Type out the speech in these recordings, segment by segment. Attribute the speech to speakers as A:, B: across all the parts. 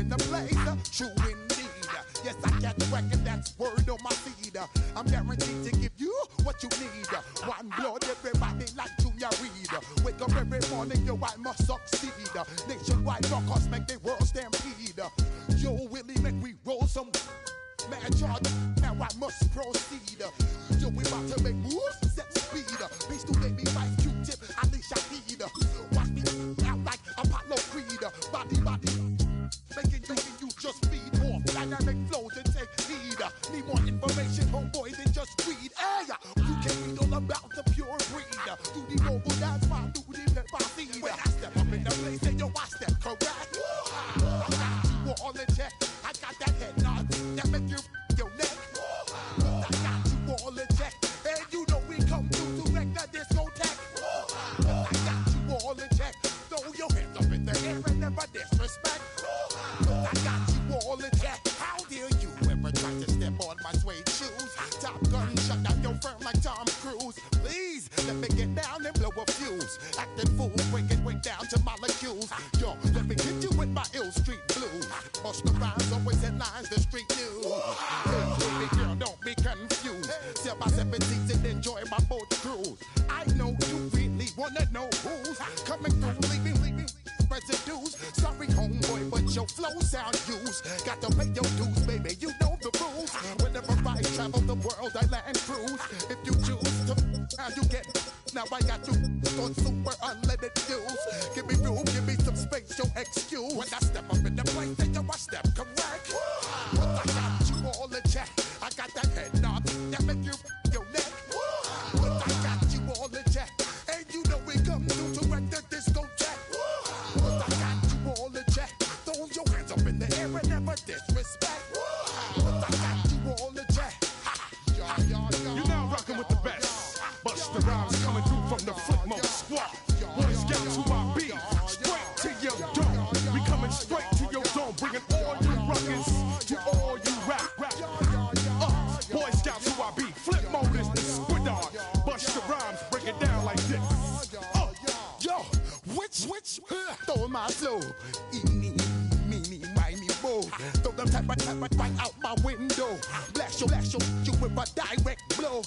A: in the place, true indeed. Yes, I get reckon that's word on my feed. I'm guaranteed to give you what you need. One blood, everybody like Junior Reed. Wake up every morning, yo, I must succeed. Nationwide rockers make the world stampede. Yo, Willie, make we roll some mad charge. Now I must proceed. Yo, we about to make moves, set speed. Beast to baby, vice Q-tip, Alicia Heed. Watch me out like Apollo Creed. Body, making you just feed off dynamic flows and take heed. Need more information, homeboy, than just read. Hey, you can read all about the pure breed. Do the mobile dance, man, do the pepper seed. When I step up in the place, then yo, I step correct. I got you all in check. I got that head nod that make you your neck. I got you all in check. And you know we come through to wreck the discotheque. I got you all in check. Throw your hands up in the air and never disrespect. I got you all in check. How dare you ever try to step on my suede shoes? Top Gun shut down your firm like Tom Cruise. Please let me get down and blow a fuse. Acting fool, break it way down to molecules. Yo, let me hit you with my ill street blues. Bust the rhymes, always headlines the street news. Hey, baby girl, don't be confused. Sell my 17s and enjoy my boat cruise. I know you really wanna know who's coming through, leaving residues. Sorry, homeboy, but your flow sound used. Got to pay your dues, baby, you know the rules. Whenever I travel the world, I land cruise. If you choose to, now you get. Now I got you on super unleaded views. Give me room, give me some space, your excuse. When I step up in the place, then yo, I step correct. But I got you all in check. I got that head nod that make you your neck. But I got you all in check. And you know we come through to wreck the discotheque. But I got you all in check. Throw your hands up in the air and never disrespect. But I got you all in check.
B: You're now rocking with the best. Busta Rhymes coming through from the Flip Mode Squad. Boy Scouts who I be. Straight to your dome. We coming straight to your dome. Bringing all you ruckus to all you rap. Boy Scouts who I be. Flip Mode is the squid dog. Busta Rhymes break it down like this.
A: Yo, which, throw my flow. Eeny, meeny, miny, mo. Throw them type of right out my window. Blast you with a direct blow.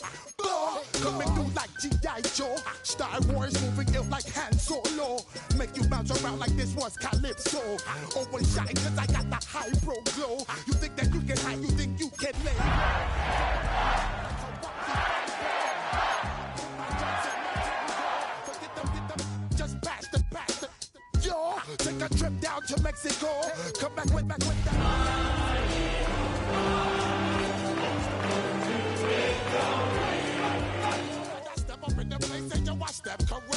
A: Coming through like G.I. Joe. Star Wars moving ill like Han Solo. Make you bounce around like this was Calypso. Always shine cause I got the high pro glow. You think that you can hide, you think you can lay. Just pass the. Yo, take a trip down to Mexico. Come back with that. I step correct.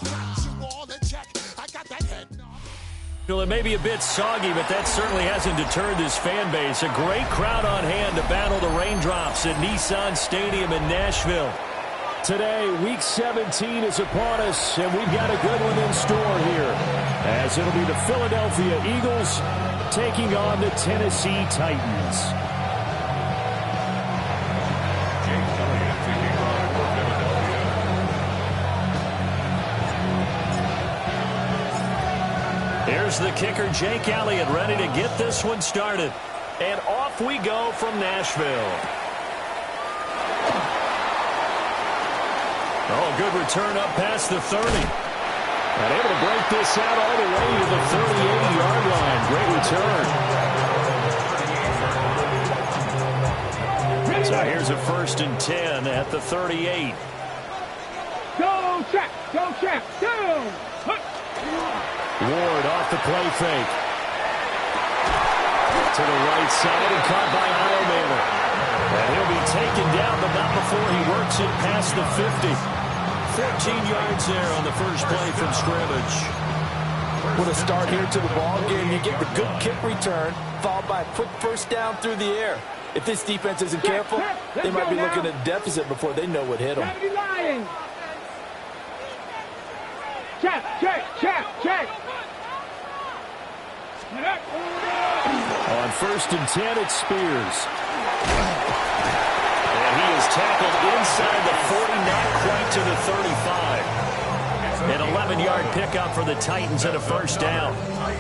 A: Got you all in check. I got that head.
C: Well, it may be a bit soggy, but that certainly hasn't deterred this fan base. A great crowd on hand to battle the raindrops at Nissan Stadium in Nashville. Today, Week 17 is upon us, and we've got a good one in store here, as it'll be the Philadelphia Eagles taking on the Tennessee Titans. Here's the kicker, Jake Elliott, ready to get this one started. And off we go from Nashville. Oh, good return up past the 30. And able to break this out all the way to the 38-yard line. Great return. So here's a 1st and 10 at the 38.
D: Go check, down.
C: Ward off the play fake. To the right side and caught by Ironman. And he'll be taken down, but not before he works it past the 50. 14 yards there on the first play from scrimmage.
E: What a start here to the ball game. You get the good kick return, followed by a quick first down through the air. If this defense isn't careful, they might be looking at a deficit before they know what hit them.
D: Check.
C: On 1st and 10, it's Spears. And he is tackled inside the 40, not quite to the 35. An 11-yard pickup for the Titans and a first down.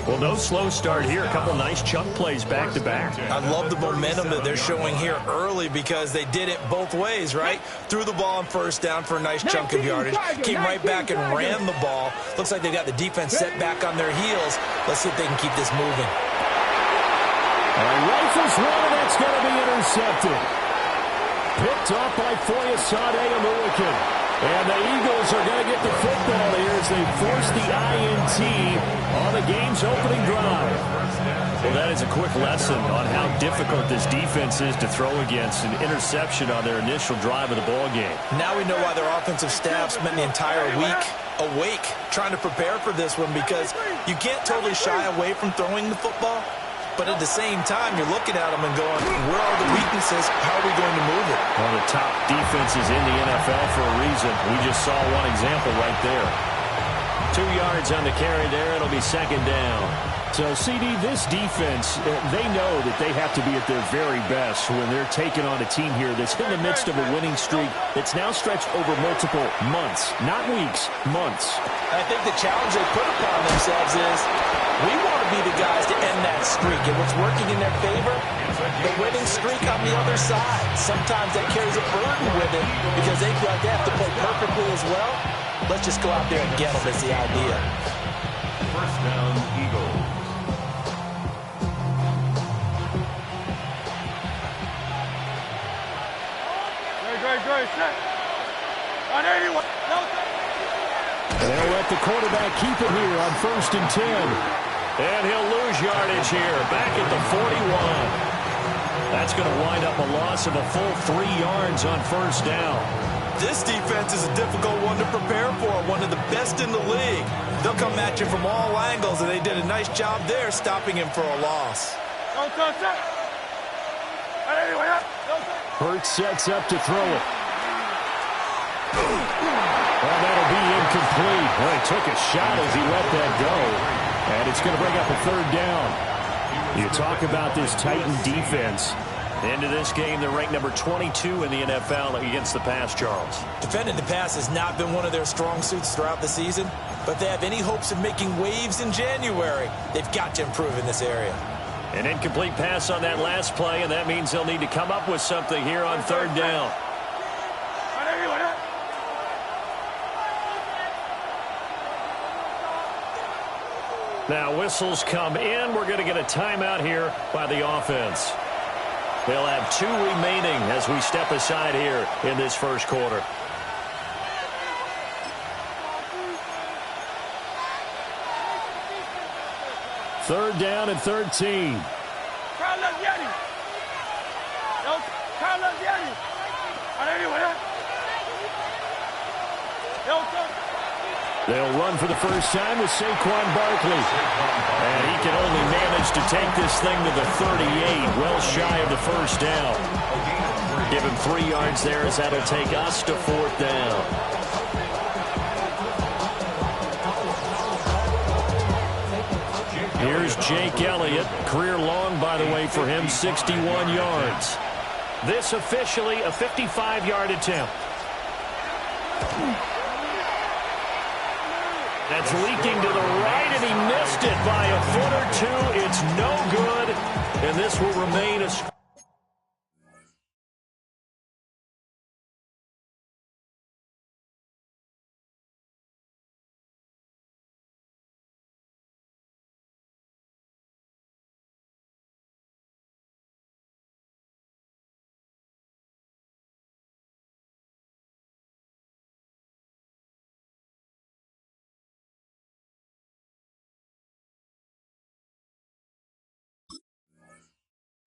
C: Well, no slow start here. A couple nice chunk plays back-to-back.
E: I love the momentum that they're showing here early because they did it both ways, right? Threw the ball on first down for a nice chunk of yardage. Came right back and ran the ball. Looks like they've got the defense set back on their heels. Let's see if they can keep this moving.
C: And rifles one, and that's going to be intercepted. Picked off by Foyesade Oluokun. And the Eagles are going to get the football here as they force the INT on the game's opening drive. Well, that is a quick lesson on how difficult this defense is to throw against. An interception on their initial drive of the ball game.
E: Now we know why their offensive staff spent the entire week awake trying to prepare for this one, because you can't totally shy away from throwing the football. But at the same time, you're looking at them and going, where are the weaknesses? How are we going to move it?
C: One of the top defenses in the NFL for a reason. We just saw one example right there. 2 yards on the carry there. It'll be second down. So, CD, this defense, they know that they have to be at their very best when they're taking on a team here that's in the midst of a winning streak that's now stretched over multiple months, not weeks, months.
E: I think the challenge they put upon themselves is we want to be the guys to end that streak. And what's working in their favor? The winning streak on the other side. Sometimes that carries a burden with it because they feel like they have to play perfectly as well. Let's just go out there and get them is the idea.
B: First down, Eagles.
D: Great, set. On 81.
C: They'll let the quarterback keep it here on 1st and 10. And he'll lose yardage here, back at the 41. That's going to wind up a loss of a full 3 yards on first down.
E: This defense is a difficult one to prepare for, one of the best in the league. They'll come at you from all angles, and they did a nice job there stopping him for a loss.
C: Hurts sets up to throw it. Well, that'll be incomplete. Well, he took a shot as he let that go. And it's going to bring up a third down. You talk about this Titan defense. Into this game, they're ranked number 22 in the NFL against the pass, Charles.
E: Defending the pass has not been one of their strong suits throughout the season, but they have any hopes of making waves in January. They've got to improve in this area.
C: An incomplete pass on that last play, and that means they'll need to come up with something here on third down. Now whistles come in. We're going to get a timeout here by the offense. They'll have 2 remaining as we step aside here in this first quarter. Third down and 13. They'll run for the first time with Saquon Barkley. And he can only manage to take this thing to the 38, well shy of the first down. Give him 3 yards there as that'll take us to 4th down. Here's Jake Elliott. Career long, by the way, for him, 61 yards. This officially a 55-yard attempt. That's leaking to the right, and he missed it by a foot or 2. It's no good, and this will remain a...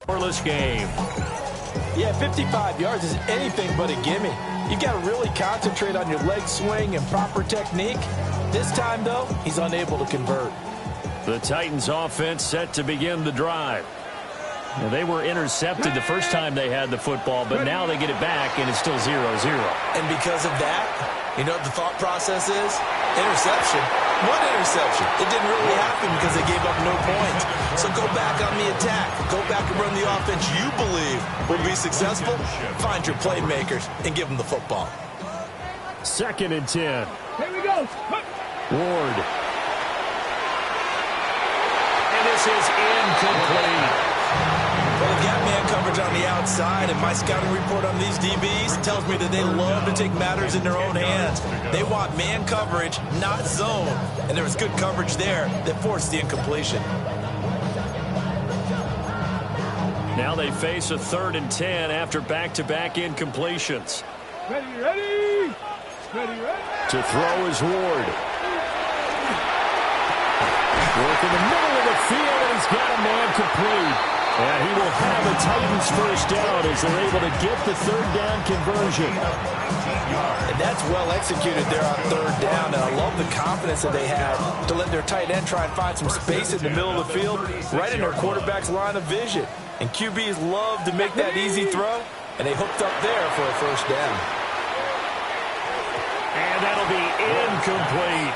C: scoreless game.
E: Yeah, 55 yards is anything but a gimme. You've got to really concentrate on your leg swing and proper technique. This time, though, he's unable to convert.
C: The Titans offense set to begin the drive. Well, they were intercepted the first time they had the football, but now they get it back, and it's still 0-0.
E: And because of that, you know what the thought process is? Interception. One interception. It didn't really happen because they gave up no points. So go back on the attack. Go back and run the offense you believe will be successful. Find your playmakers and give them the football.
C: 2nd and 10.
D: Here we go.
C: Ward. And this is incomplete.
E: Well, they've got man coverage on the outside, and my scouting report on these DBs tells me that they love to take matters in their own hands. They want man coverage, not zone. And there was good coverage there that forced the incompletion.
C: Now they face a 3rd and 10 after back-to-back incompletions.
D: Ready, ready. Ready, ready.
C: To throw is Ward. Work in the middle of the field, and he's got a man complete. And he will have the Titans first down as they're able to get the 3rd down conversion.
E: And that's well executed there on 3rd down, and I love the confidence that they had to let their tight end try and find some space in the middle of the field, right in their quarterback's line of vision. And QBs love to make that easy throw, and they hooked up there for a first down.
C: And that'll be incomplete.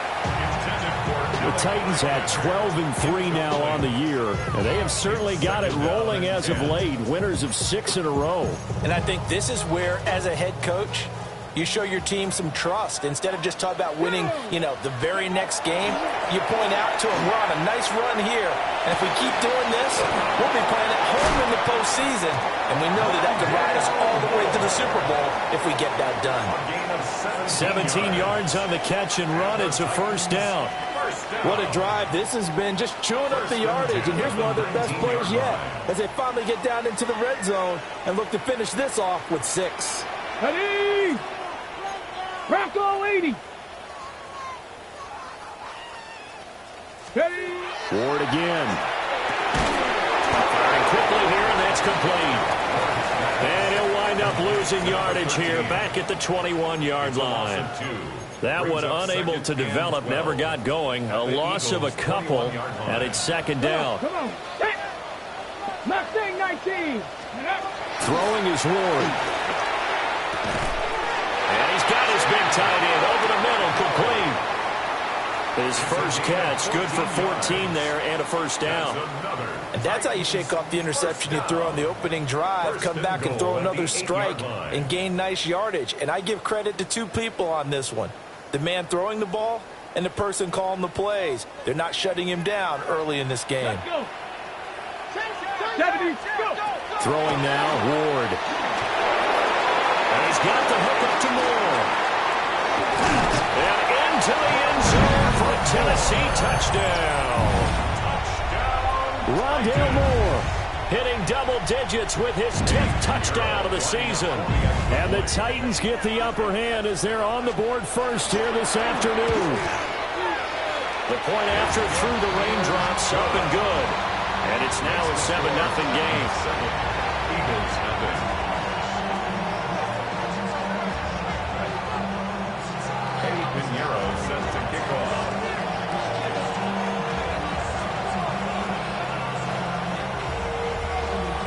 C: The Titans had 12-3 now on the year, and they have certainly got it rolling as of late, winners of 6 in a row.
E: And I think this is where, as a head coach, you show your team some trust. Instead of just talking about winning, the very next game, you point out to them, we're on a nice run here, and if we keep doing this, we'll be playing at home in the postseason, and we know that could ride us all the way to the Super Bowl if we get that done.
C: 17 yards on the catch and run. It's a first down.
E: What a drive this has been, just chewing up the yardage, and here's one of their best plays yet as they finally get down into the red zone and look to finish this off with 6.
D: Ready. Rocco 80. Ready.
C: Ward again. Firing quickly here, and that's complete. And he'll wind up losing yardage here back at the 21-yard line. That one unable to develop, never got going. A loss of a couple, and it's 2nd down.
D: Come on. Mustang 19.
C: Throwing is Ward. And he's got his big tight end over the middle, complete. His first catch, good for 14 there and a first down.
E: And that's how you shake off the interception you throw on the opening drive, come back and throw another strike and gain nice yardage. And I give credit to 2 people on this one. The man throwing the ball and the person calling the plays. They're not shutting him down early in this game.
C: Throwing now, Ward. And he's got the hook up to Moore. And into the end zone for a Tennessee touchdown. Rondale Moore hitting double digits with his 10th touchdown of the season. And the Titans get the upper hand as they're on the board first here this afternoon. The point after through the raindrops, up and good. And it's now a 7-0 game.
B: Eagles have it. Eddie Pinheiro set to kick off.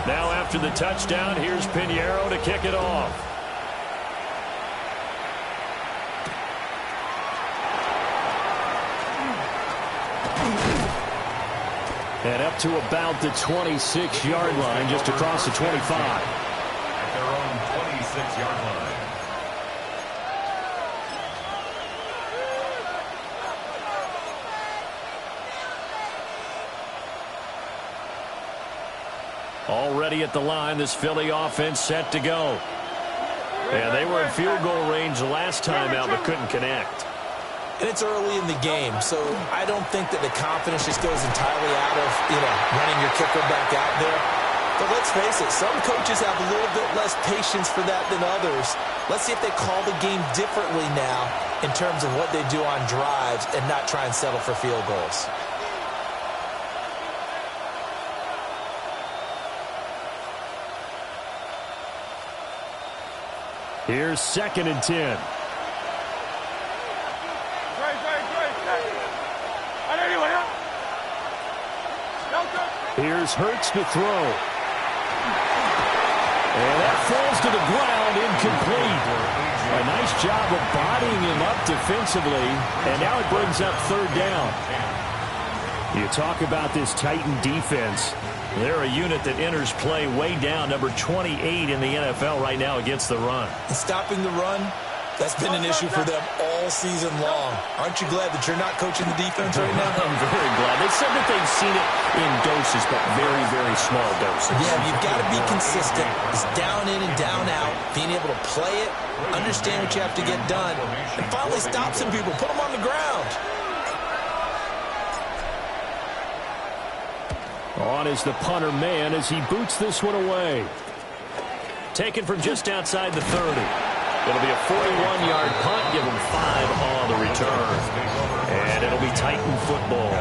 C: Now after the touchdown, here's Pinheiro to kick it off. And up to about the 26-yard line, just across the 25.
B: At their own 26-yard line.
C: Already at the line, this Philly offense set to go. And they were in field goal range last time out, but couldn't connect.
E: And it's early in the game, so I don't think that the confidence just goes entirely out of, running your kicker back out there. But let's face it, some coaches have a little bit less patience for that than others. Let's see if they call the game differently now in terms of what they do on drives and not try and settle for field goals.
C: Here's 2nd and 10. Here's Hurts to throw. And that falls to the ground, incomplete. A nice job of bodying him up defensively, and now it brings up 3rd down. You talk about this Titan defense. They're a unit that enters play way down, number 28 in the NFL right now against the run.
E: And stopping the run That's been an issue for them all season long. Aren't you glad that you're not coaching the defense right now?
C: I'm very glad. They said that they've seen it in doses, but very, very small doses.
E: Yeah, you've got to be consistent. It's down in and down out. Being able to play it, understand what you have to get done, and finally stop some people. Put them on the ground.
C: On is the punter man as he boots this one away. Taken from just outside the 30. It'll be a 41-yard punt. Give him 5 on the return. And it'll be Titan football.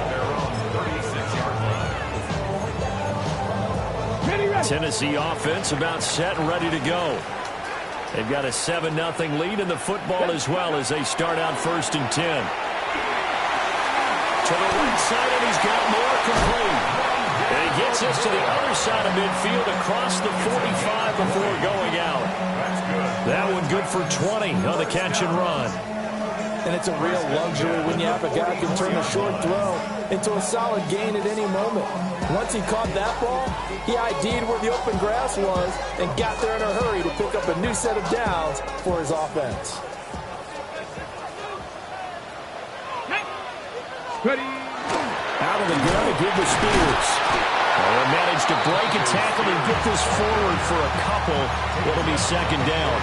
C: Tennessee offense about set and ready to go. They've got a 7-0 lead in the football as well as they start out 1st and 10. To the right side, and he's got more complete. And he gets us to the other side of midfield across the 45 before going out. That one good for 20 on the catch and run.
E: And it's a real luxury when you have a guy who can turn a short throw into a solid gain at any moment. Once he caught that ball, he ID'd where the open grass was and got there in a hurry to pick up a new set of downs for his offense.
D: Ready.
C: Out of the gun to give the Spears. They managed to break a tackle and get this forward for a couple. It'll be 2nd down.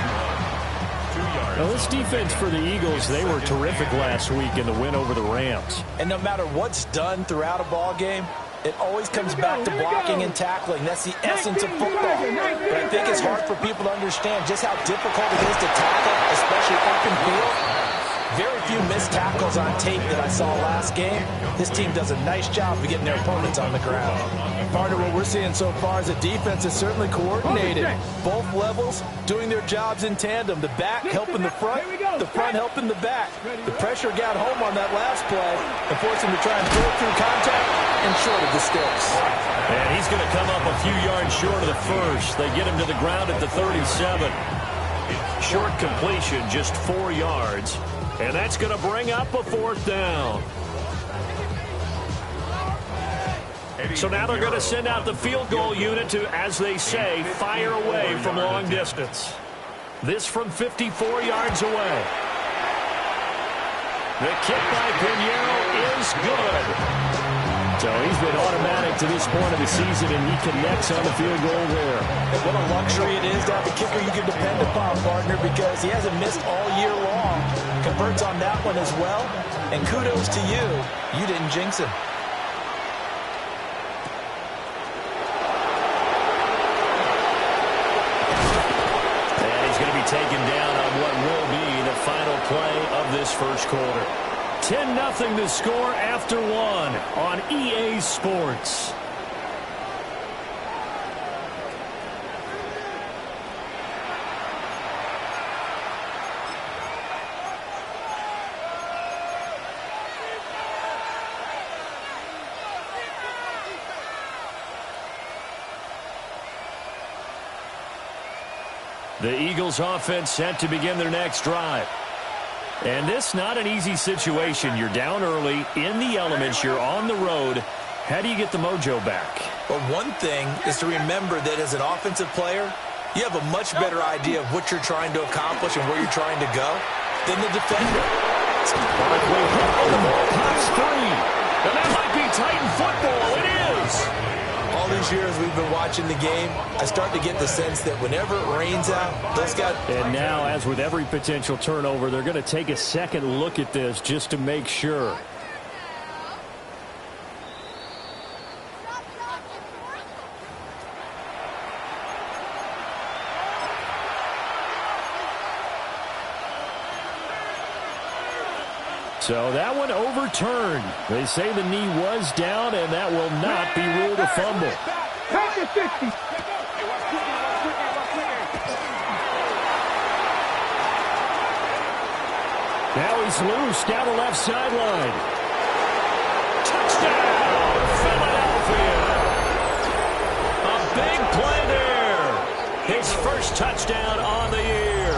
C: Now, this defense for the Eagles, they were terrific last week in the win over the Rams.
E: And no matter what's done throughout a ball game, it always comes back to blocking and tackling. That's the essence of football. But I think it's hard for people to understand just how difficult it is to tackle, especially open field. Very few missed tackles on tape that I saw last game. This team does a nice job of getting their opponents on the ground. Part of what we're seeing so far is the defense is certainly coordinated. Both levels doing their jobs in tandem. The back helping the front helping the back. The pressure got home on that last play and forced him to try and throw through contact and short of the sticks.
C: And he's going to come up a few yards short of the first. They get him to the ground at the 37. Short completion, just 4 yards. And that's going to bring up a 4th down. So now they're going to send out the field goal unit to, as they say, fire away from long distance. This from 54 yards away. The kick by Pinheiro is good. So he's been automatic to this point of the season, and he connects on the field goal there.
E: And what a luxury it is to have a kicker you can depend upon, partner, because he hasn't missed all year long. Converts on that one as well. And kudos to you. You didn't jinx him.
C: And he's going to be taken down on what will be the final play of this first quarter. 10-0 to score after 1 on EA Sports. The Eagles offense set to begin their next drive. And this not an easy situation. You're down early, in the elements, you're on the road. How do you get the mojo back?
E: Well, one thing is to remember that as an offensive player, you have a much better idea of what you're trying to accomplish and where you're trying to go than the defender.
C: Pops 3. And that might be Titan football. It is.
E: All these years we've been watching the game, I start to get the sense that whenever it rains out, those guys...
C: And now, as with every potential turnover, they're going to take a second look at this just to make sure. So that one overturned. They say the knee was down, and that will not be ruled a fumble.
D: Back to 60.
C: Now he's loose down the left sideline. Touchdown, Philadelphia. A big play there. His first touchdown on the year.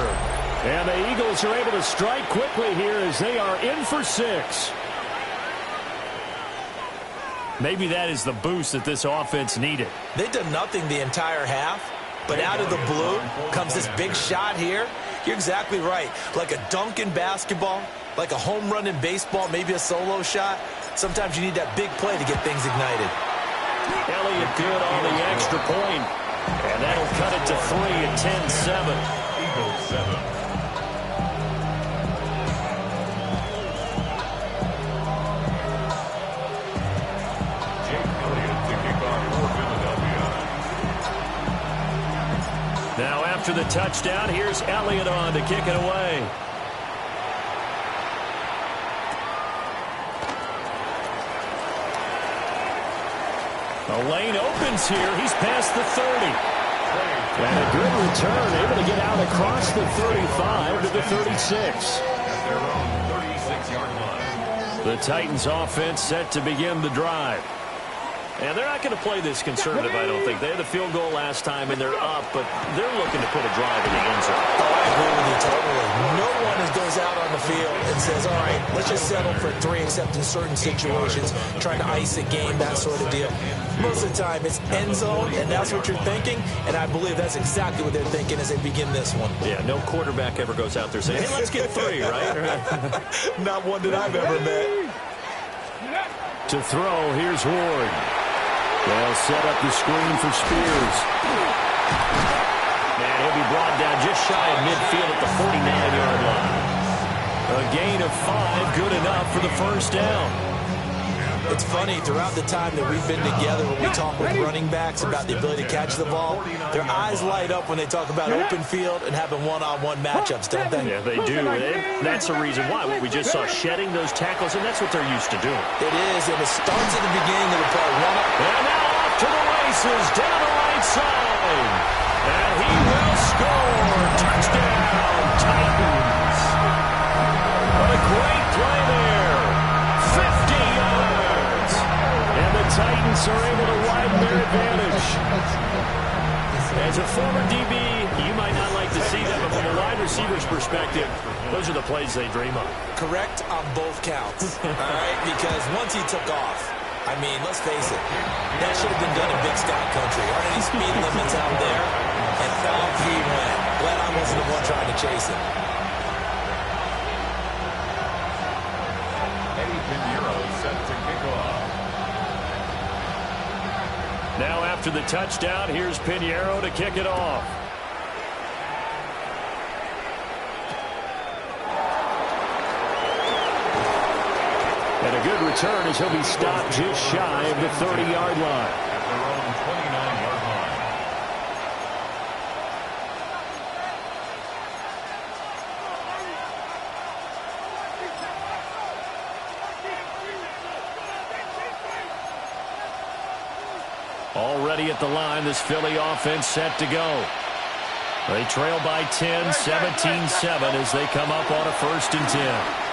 C: And the Eagles are able to strike quickly here as they are in for 6. Maybe that is the boost that this offense needed.
E: They've done nothing the entire half, but out of the blue comes this big shot here, You're exactly right. Like a dunk in basketball, like a home run in baseball, maybe a solo shot. Sometimes you need that big play to get things ignited.
C: Elliott good on the extra point. And that'll cut it to 3 at 10-7.
B: Eagles 7.
C: Now after the touchdown, here's Elliott on to kick it away. A lane opens here. He's past the 30. And a good return, able to get out across the 35 to the 36.
B: At their own 36-yard line.
C: The Titans offense set to begin the drive. And they're not going to play this conservative, I don't think. They had the field goal last time, and they're up, but they're looking to put a drive in the end zone.
E: Oh, I agree with you totally. No one goes out on the field and says, all right, let's just settle for 3, except in certain situations, trying to ice a game, that sort of deal. Most of the time, it's end zone, and that's what you're thinking, and I believe that's exactly what they're thinking as they begin this one.
C: Yeah, no quarterback ever goes out there saying, hey, let's get 3, right?
E: Not one that I've ever met.
C: To throw, here's Ward. They'll set up the screen for Spears. And he'll be brought down just shy of midfield at the 49-yard line. A gain of 5, good enough for the first down.
E: It's funny, throughout the time that we've been together when we talk with running backs about the ability to catch the ball, their eyes light up when they talk about open field and having one-on-one matchups, don't they?
C: Yeah, they do. And that's the reason why. We just saw shedding those tackles, and that's what they're used to doing.
E: It is, and it starts at the beginning of the play.
C: And now off to the races, down the right side. And he will score. Touchdown, Titans. What a great play there. 50 yards. And the Titans are able to widen their advantage. As a former DB, you might not like to see that, but from a wide receiver's perspective, those are the plays they dream of.
E: Correct on both counts, all right? Because once he took off, I mean, let's face it, that should have been done in Big Sky Country. Aren't any speed limits out there? And off he went. Glad I wasn't the one trying to chase him.
B: Eddie Pinheiro set to kick off.
C: Now after the touchdown, here's Pinheiro to kick it off. And a good return as he'll be stopped just shy of the 30-yard line.
B: At their own 29-yard line.
C: Already at the line, this Philly offense set to go. They trail by 10, 17-7 as they come up on a 1st and 10.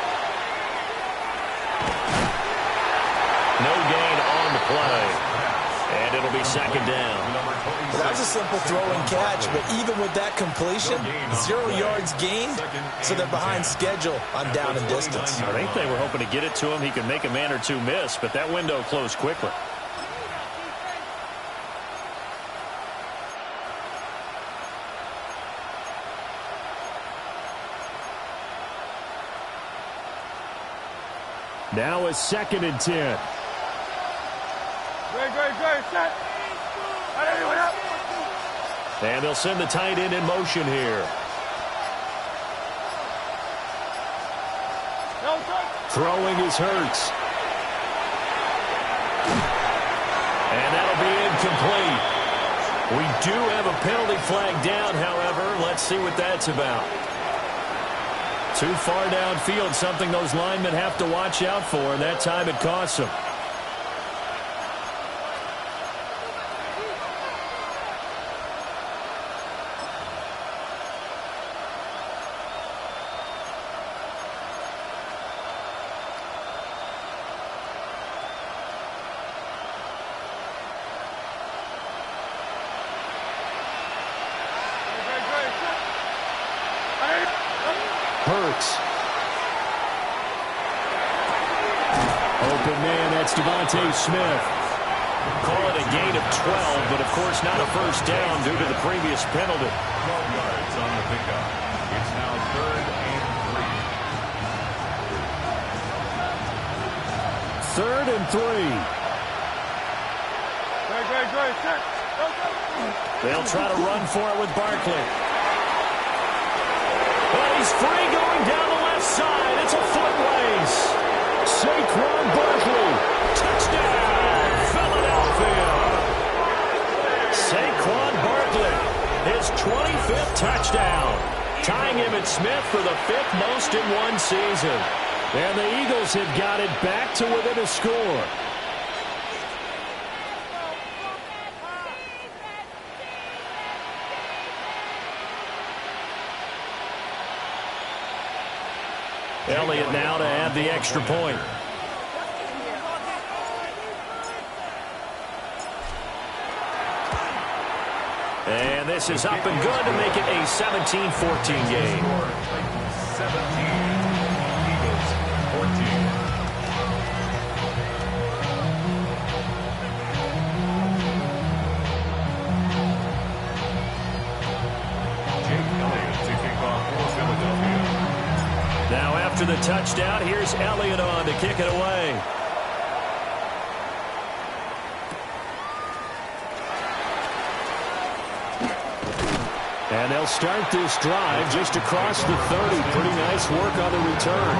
C: No gain on the play. And it'll be 2nd down.
E: Well, that was a simple throw and catch, but even with that completion, 0 yards gained, so they're behind schedule on down and distance.
C: I think they were hoping to get it to him. He could make a man or two miss, but that window closed quickly. Now a 2nd and 10.
D: Great, set.
C: And they'll send the tight end in motion here. Throwing is Hurts. And that'll be incomplete. We do have a penalty flag down, however. Let's see what that's about. Too far downfield, something those linemen have to watch out for, and that time it costs them. Hurts. Open man, that's Devontae Smith. Call it a gain of 12, but of course not a first down due to the previous penalty.
B: 12 yards on the pickup. It's now 3rd and 3.
C: 3rd and 3. They'll try to run for it with Barkley. But he's free going down the left side. It's a foot race. Saquon Barkley. Touchdown, Philadelphia. Saquon Barkley, his 25th touchdown. Tying Emmitt Smith for the 5th most in one season. And the Eagles have got it back to within a score. Elliott now to add the extra point. And this is up and good to make it a 17-14 game.
B: 17, Eagles 14. Jake Elliott to kick off for Philadelphia.
C: Now after the touchdown, here's Elliott on to kick it away. And they'll start this drive just across the 30. Pretty nice work on the return.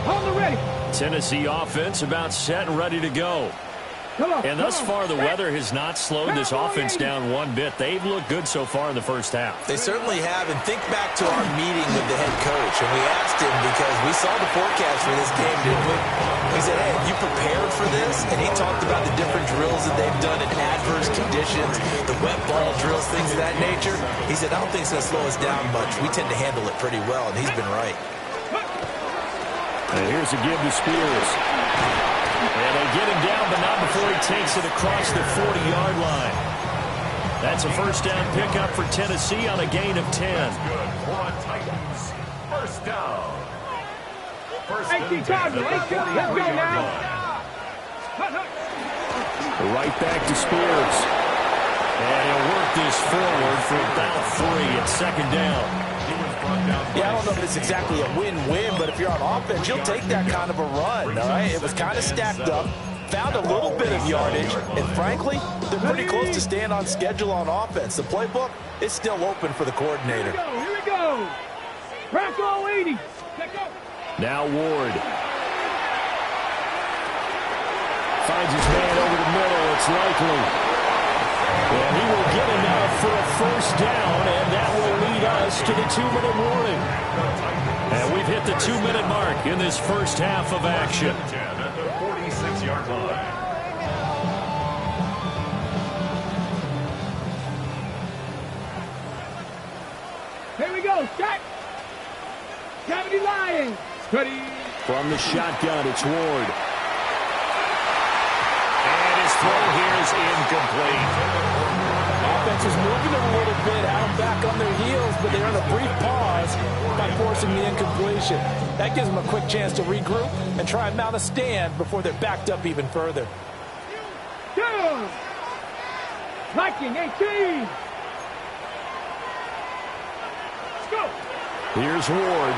D: On the ready.
C: Tennessee offense about set and ready to go. And thus far, the weather has not slowed this offense down one bit. They've looked good so far in the first half.
E: They certainly have. And think back to our meeting with the head coach. And we asked him because we saw the forecast for this game, didn't we? He said, hey, have you prepared for this? And he talked about the different drills that they've done in adverse conditions, the wet ball drills, things of that nature. He said, I don't think it's going to slow us down much. We tend to handle it pretty well, and he's been right.
C: And here's a give to Spears. And they get him down, but not before he takes it across the 40-yard line. That's a first down pickup for Tennessee on a gain of 10.
B: That's good for Titans. First down. First and 10
D: Let's go now.
C: Right back to Spears. And he'll work this forward for about 3 at second down.
E: Yeah, I don't know if it's exactly a win-win, but if you're on offense, you'll take that kind of a run, all right? It was kind of stacked up, found a little bit of yardage, and frankly, they're pretty close to staying on schedule on offense. The playbook is still open for the coordinator.
D: Here we go. Bronco 80.
C: Now Ward. Finds his man over the middle. It's likely. And he will get enough for a first down, and that will lead us to the 2-minute warning. And we've hit the 2-minute mark in this first half of action.
B: At the 46-yard line.
D: Here we go. Shot. Gravity Lions. Ready.
C: From the shotgun, it's Ward. And his throw here is incomplete.
F: Offense is moving a little bit out back on their heels, but they're in a brief pause by forcing the incompletion. That gives them a quick chance to regroup and try and mount a stand before they're backed up even further.
D: Down. Viking 18. Let's go.
C: Here's Ward.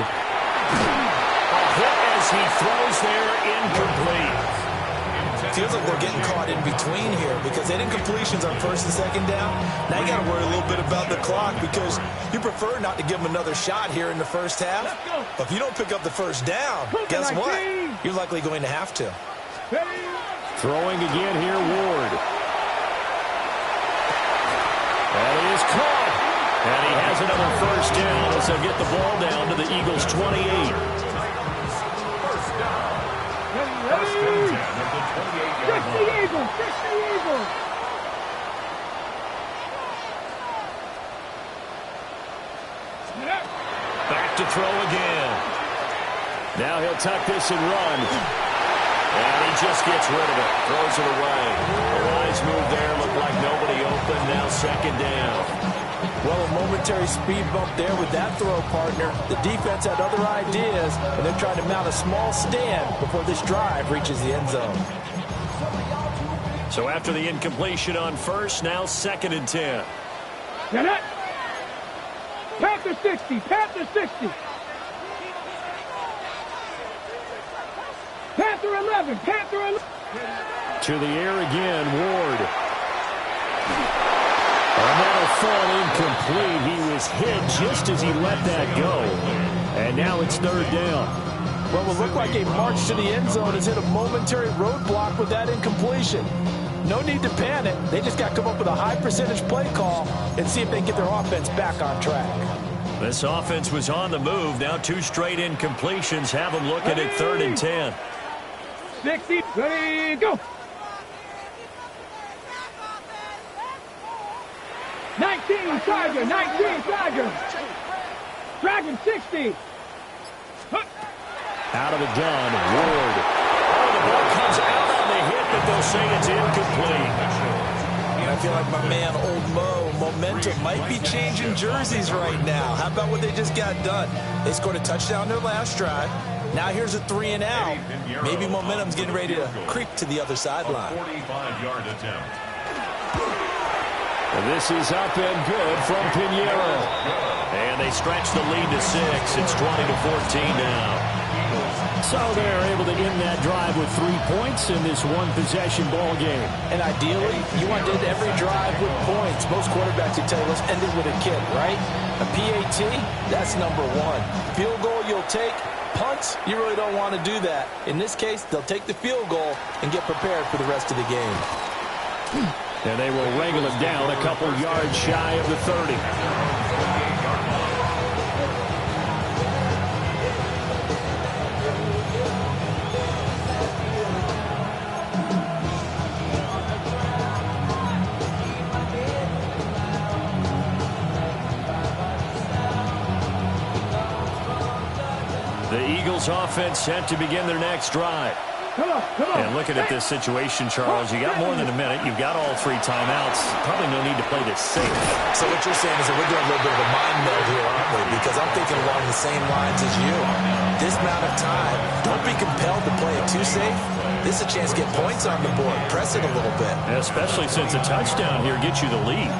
C: A hit as he throws there, incomplete.
E: Feels like they're getting caught in between here because they had incompletions on first and second down. Now you got to worry a little bit about the clock because you prefer not to give them another shot here in the first half. But if you don't pick up the first down, guess what? You're likely going to have to.
C: Throwing again here, Ward. And it is caught. And he has another first down as they'll get the ball down to the Eagles' 28.
D: Just the Eagles! Just the Eagles!
C: Back to throw again. Now he'll tuck this and run. And he just gets rid of it. Throws it away. A wise move there. Looked like nobody open. Now second down.
F: Well, a momentary speed bump there with that throw, partner. The defense had other ideas, and they're trying to mount a small stand before this drive reaches the end zone.
C: So after the incompletion on first, now 2nd and 10.
D: Get it. Panther 60. Panther 60. Panther 11. Panther 11.
C: To the air again, Ward. And that'll fall incomplete. He was hit just as he let that go. And now it's 3rd down.
F: Well, it will look like a march to the end zone has hit a momentary roadblock with that incompletion. No need to panic. They just got to come up with a high percentage play call and see if they can get their offense back on track.
C: This offense was on the move. Now 2 straight incompletions have them looking at 3rd and 10.
D: 60. Ready, go. 19, Tiger. 19, Tiger. Dragon 60.
C: Out of the gun, Ward. Oh, the ball comes out on the hit, but they'll say it's incomplete.
E: And I feel like my man, Old Mo, momentum might be changing jerseys right now. How about what they just got done? They scored a touchdown their last drive. Now here's a 3 and out. Maybe momentum's getting ready to creep to the other sideline.
B: 45-yard attempt.
C: And this is up and good from Pinheiro. And they stretch the lead to 6. It's 20-14 now. So they're able to end that drive with 3 points in this one-possession ball game.
F: And ideally, you want to end every drive with points. Most quarterbacks would tell you, let's end it with a kick, right? A PAT, that's number 1. Field goal you'll take. Punts, you really don't want to do that. In this case, they'll take the field goal and get prepared for the rest of the game.
C: And they will wrangle it down a couple yards shy of the 30. The Eagles offense set to begin their next drive.
D: Come on.
C: And looking at this situation, Charles, you got more than a minute. You've got all 3 timeouts. Probably no need to play this safe.
E: So what you're saying is that we're doing a little bit of a mind meld here, aren't we? Because I'm thinking along the same lines as you. This amount of time, don't be compelled to play it too safe. This is a chance to get points on the board. Press it a little bit.
C: Especially since a touchdown here gets you the lead.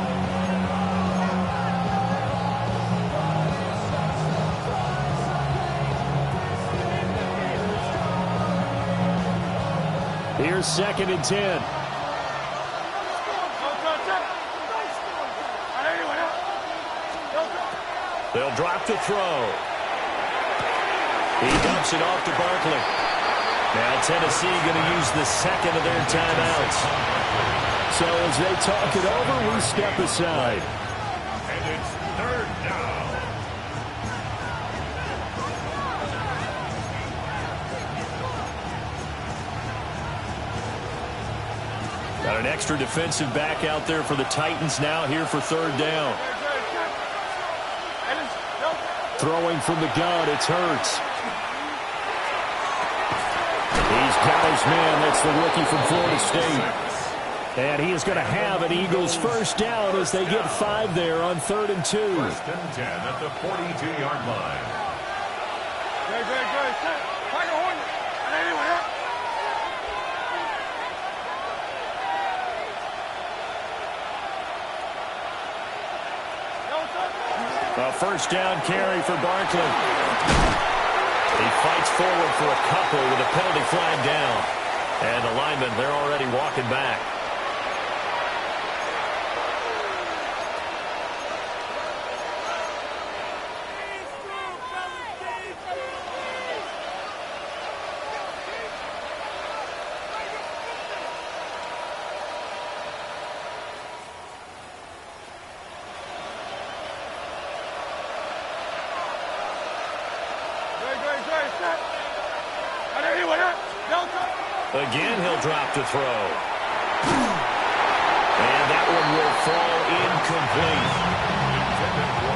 C: Here's 2nd and 10. They'll drop the throw. He dumps it off to Barkley. Now Tennessee going to use the 2nd of their timeouts. So as they talk it over, we step aside.
B: And it's 3rd down.
C: Got an extra defensive back out there for the Titans now here for 3rd down. Throwing from the gun, it's Hurts. He's got his man. That's the rookie from Florida State. And he is going to have an Eagles 1st down as they get 5 there on 3rd and 2.
B: 1st and 10 at the 42-yard line.
C: A 1st down carry for Barkley. He fights forward for a couple with a penalty flag down. And the linemen, they're already walking back. Again, he'll drop to throw. And that one will fall incomplete.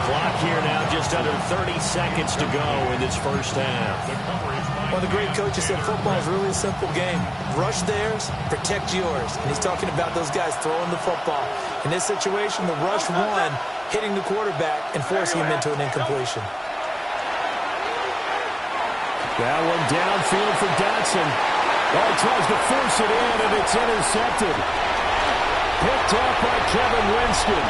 C: Clock here now, just under 30 seconds to go in this 1st half.
E: One of the great coaches said football is really a simple game. Rush theirs, protect yours. And he's talking about those guys throwing the football. In this situation, the rush won, hitting the quarterback and forcing him into an incompletion.
C: That one downfield for Dotson. Oh, he tries to force it in, and it's intercepted. Picked up by Kevin Winston.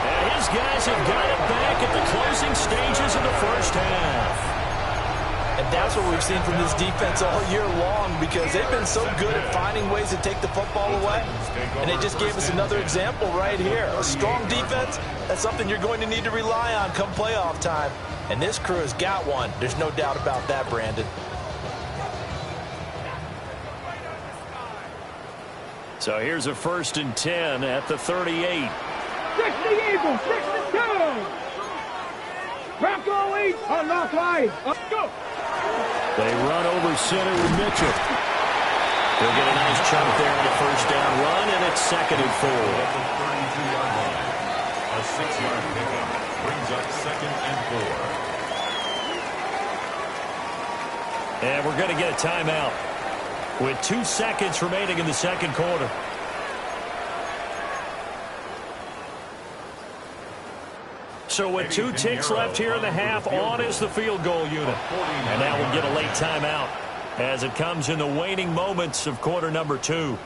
C: And his guys have got it back at the closing stages of the first half.
E: And that's what we've seen from this defense all year long, because they've been so good at finding ways to take the football away. And they just gave us another example right here. A strong defense, that's something you're going to need to rely on come playoff time. And this crew has got one. There's no doubt about that, Brandon.
C: So here's a 1st and 10 at the 38.
D: 60 Eagles, 6-2. Bronco 8 on the line. Go.
C: They run over center with Mitchell. They'll get a nice chunk there on the first down run, and it's 2nd and 4.
B: A 6-yard pickup brings up 2nd and 4.
C: And we're going to get a timeout with 2 seconds remaining in the second quarter. So with 2 ticks left here in the half, on is the field goal unit. And now we'll get a late timeout as it comes in the waning moments of quarter number 2.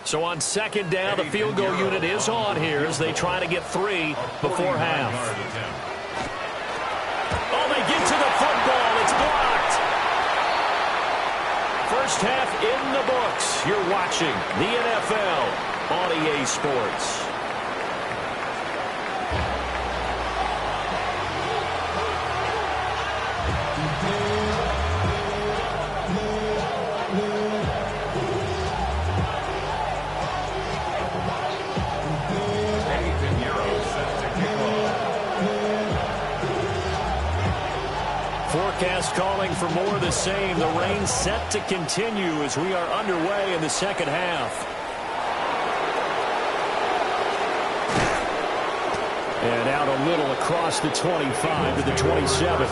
C: So on 2nd down, the field goal unit is on here as they try to get 3 before half. Oh, they get to the football. It's blocked. First half in the books. You're watching the NFL on EA Sports. Forecast calling for more of the same. The rain set to continue as we are underway in the second half. And out a little across the 25 to the 27.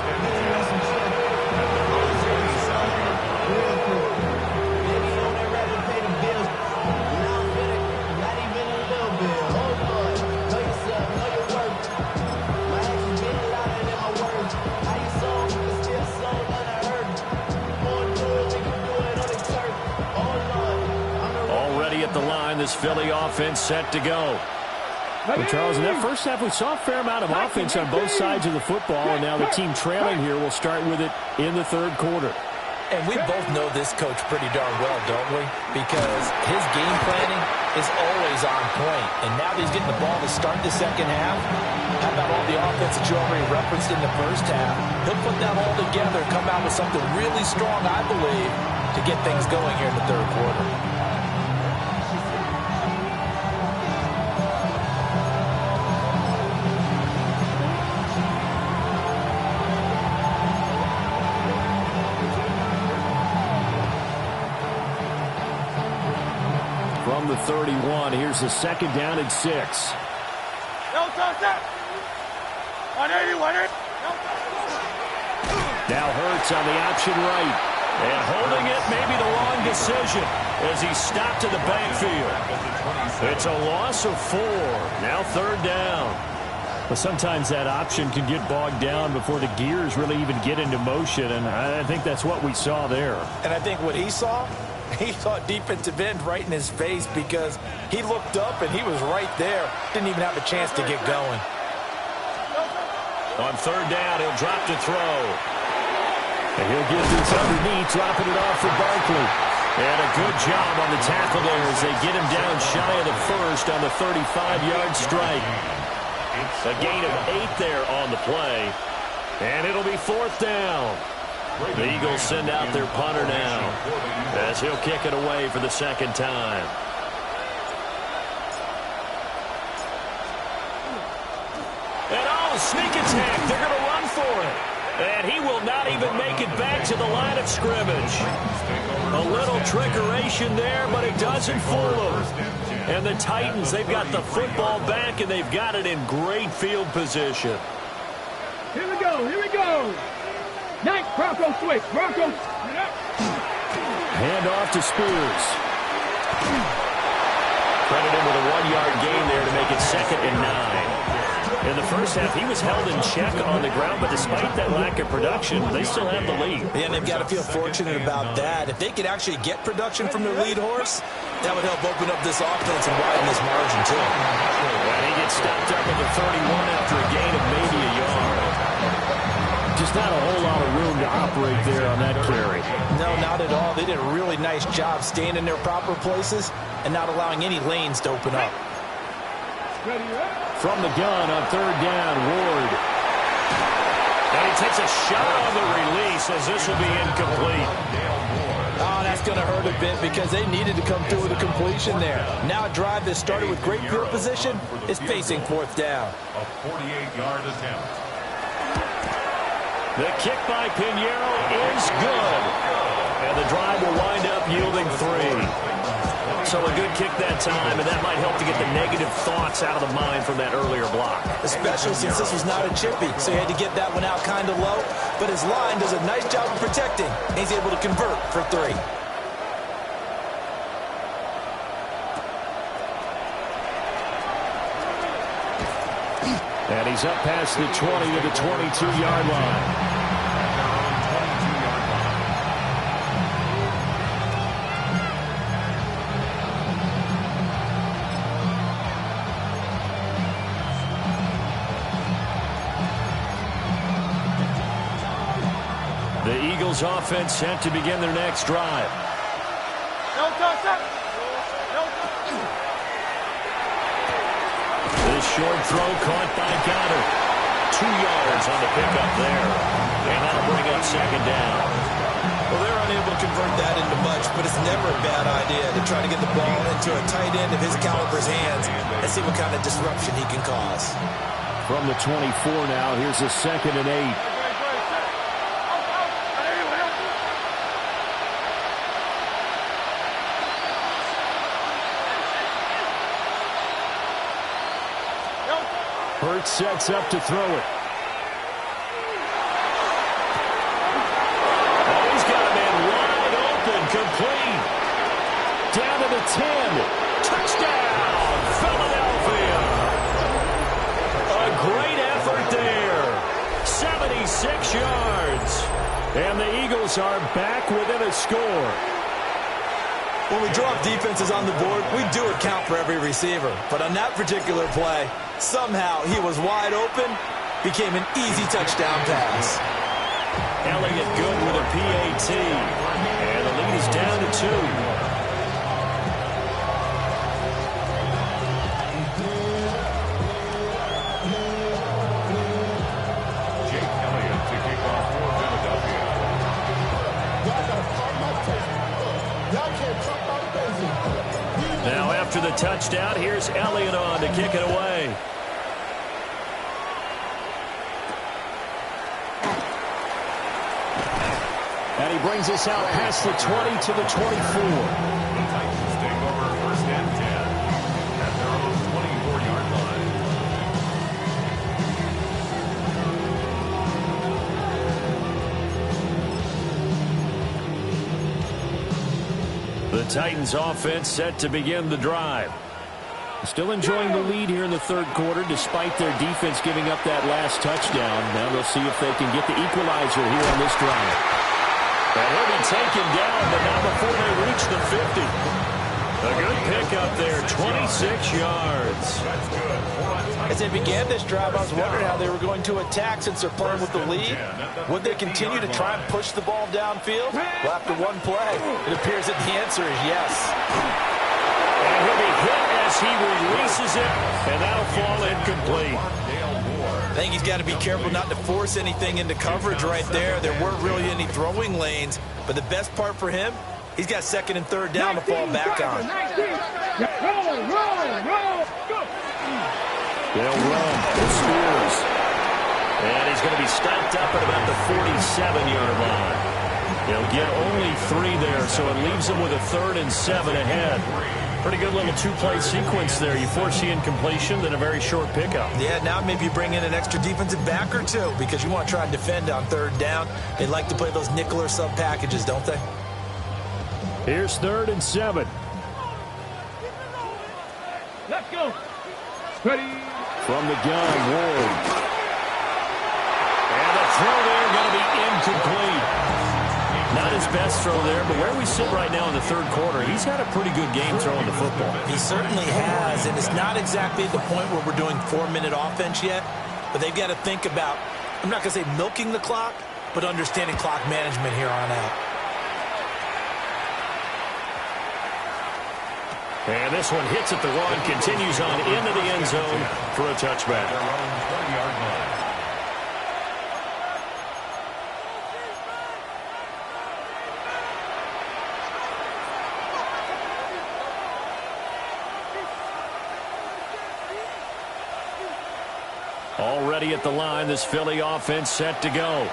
C: This Philly offense set to go. Well, Charles, in that first half, we saw a fair amount of offense on both sides of the football, and now the team trailing here will start with it in the third quarter.
E: And we both know this coach pretty darn well, don't we? Because his game planning is always on point. And now that he's getting the ball to start the second half, how about all the offense that you already referenced in the first half? He'll put that all together, come out with something really strong, I believe, to get things going here in the third quarter.
C: From the 31, here's the 2nd down and 6. Now Hurts on the option right. And holding it may be the wrong decision as he stopped in the backfield. It's a loss of 4. Now 3rd down. But sometimes that option can get bogged down before the gears really even get into motion, and I think that's what we saw there.
E: And I think what he saw defensive end right in his face, because he looked up and he was right there. Didn't even have a chance to get going.
C: On 3rd down, he'll drop to throw. And he'll get this underneath, dropping it off for Barkley. And a good job on the tackle there as they get him down shy of the first on the 35-yard strike. A gain of 8 there on the play. And it'll be 4th down. The Eagles send out their punter now as he'll kick it away for the 2nd time. And sneak attack. They're going to run for it. And he will not even make it back to the line of scrimmage. A little trickeration there, but it doesn't fool them. And the Titans, they've got the football back, and they've got it in great field position.
D: Here we go. Here we go. Nice Bronco switch. Bronco.
C: Hand off to Spears. Credit him with a 1-yard gain there to make it 2nd and 9. In the first half, he was held in check on the ground, but despite that lack of production, they still have the lead.
E: Yeah, and they've got to feel fortunate about that. If they could actually get production from their lead horse, that would help open up this offense and widen this margin, too.
C: And he gets stopped up at the 31 after a gain of maybe a yard. Just not a whole lot of room to operate there on that carry.
E: No, not at all. They did a really nice job staying in their proper places and not allowing any lanes to open up.
C: From the gun on third down, Ward. And he takes a shot on the release as this will be incomplete.
E: Oh, that's going to hurt a bit because they needed to come through with a completion there. Now a drive that started with great field position is facing fourth down.
B: A 48-yard attempt.
C: The kick by Pinheiro is good. And the drive will wind up yielding 3. So a good kick that time, and that might help to get the negative thoughts out of the mind from that earlier block.
E: Especially since this was not a chippy, so he had to get that one out kind of low. But his line does a nice job of protecting. He's able to convert for 3.
C: And he's up past the 20 to the 22-yard line. The Eagles offense set to begin their next drive. This short throw caught by Goddard. 2 yards on the pickup there. And that'll bring up second down.
E: Well, they're unable to convert that into much, but it's never a bad idea to try to get the ball into a tight end of his caliber's hands and see what kind of disruption he can cause.
C: From the 24 now, here's a 2nd and 8. Hurts sets up to throw it. Oh, he's got a man wide open, complete. Down to the 10. Touchdown, Philadelphia. A great effort there. 76 yards. And the Eagles are back within a score.
E: When we drop defenses on the board, we do account for every receiver. But on that particular play, somehow he was wide open, became an easy touchdown pass.
C: Elliott good with a PAT. And the lead is down to 2. Now after the touchdown, here's Elliott on to kick it away. And he brings us out past the 20 to the 24.
B: The Titans take over 1st and 10 at their own 24-yard line.
C: The Titans offense set to begin the drive. Still enjoying the lead here in the 3rd quarter despite their defense giving up that last touchdown. Now they'll see if they can get the equalizer here on this drive. And he'll be taken down, but not before they reach the 50. A good pickup there, 26 yards.
E: As they began this drive, I was wondering how they were going to attack since they're playing with the lead. Would they continue to try and push the ball downfield? Well, after one play, it appears that the answer is yes.
C: And he'll be hit as he releases it, and that'll fall incomplete.
E: I think he's got to be careful not to force anything into coverage right there. There weren't really any throwing lanes, but the best part for him, he's got 2nd and 3rd down to fall back on.
C: They'll run. The Spears. And he's going to be stopped up at about the 47-yard line. They'll get only 3 there, so it leaves them with a 3rd and 7 ahead. Pretty good little 2-play sequence there. You force the incompletion, then a very short pickup.
E: Yeah, now maybe you bring in an extra defensive back or 2 because you want to try and defend on 3rd down. They like to play those nickel or sub packages, don't they?
C: Here's 3rd and 7.
D: Let's go. Ready.
C: From the gun, Ward. And the throw there going to be incomplete. Not his best throw there, but where we sit right now in the third quarter, he's had a pretty good game throwing the football.
E: He certainly has, and it's not exactly the point where we're doing 4-minute offense yet, but they've got to think about, I'm not going to say milking the clock, but understanding clock management here on out.
C: And this one hits at the 1, continues on into the end zone for a touchback. Already at the line, this Philly offense set to go.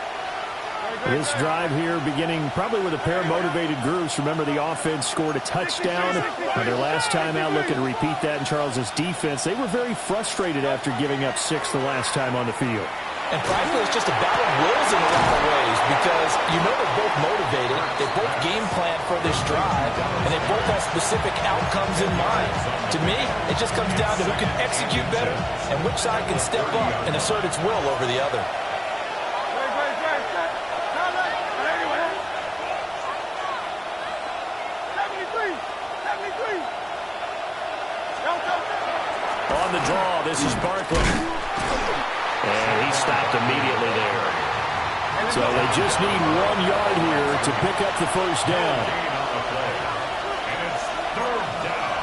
C: This drive here beginning probably with a pair of motivated groups. Remember, the offense scored a touchdown their last time out, looking to repeat that in Charles's defense. They were very frustrated after giving up 6 the last time on the field.
E: And frankly, it's just a battle of wills in a lot of ways because you know they're both motivated, they both game plan for this drive, and they both have specific outcomes in mind. To me, it just comes down to who can execute better and which side can step up and assert its will over the other.
C: On the draw, this is Barkley. And he stopped immediately there. So they just need 1 yard here to pick up the first down.
B: And it's 3rd down.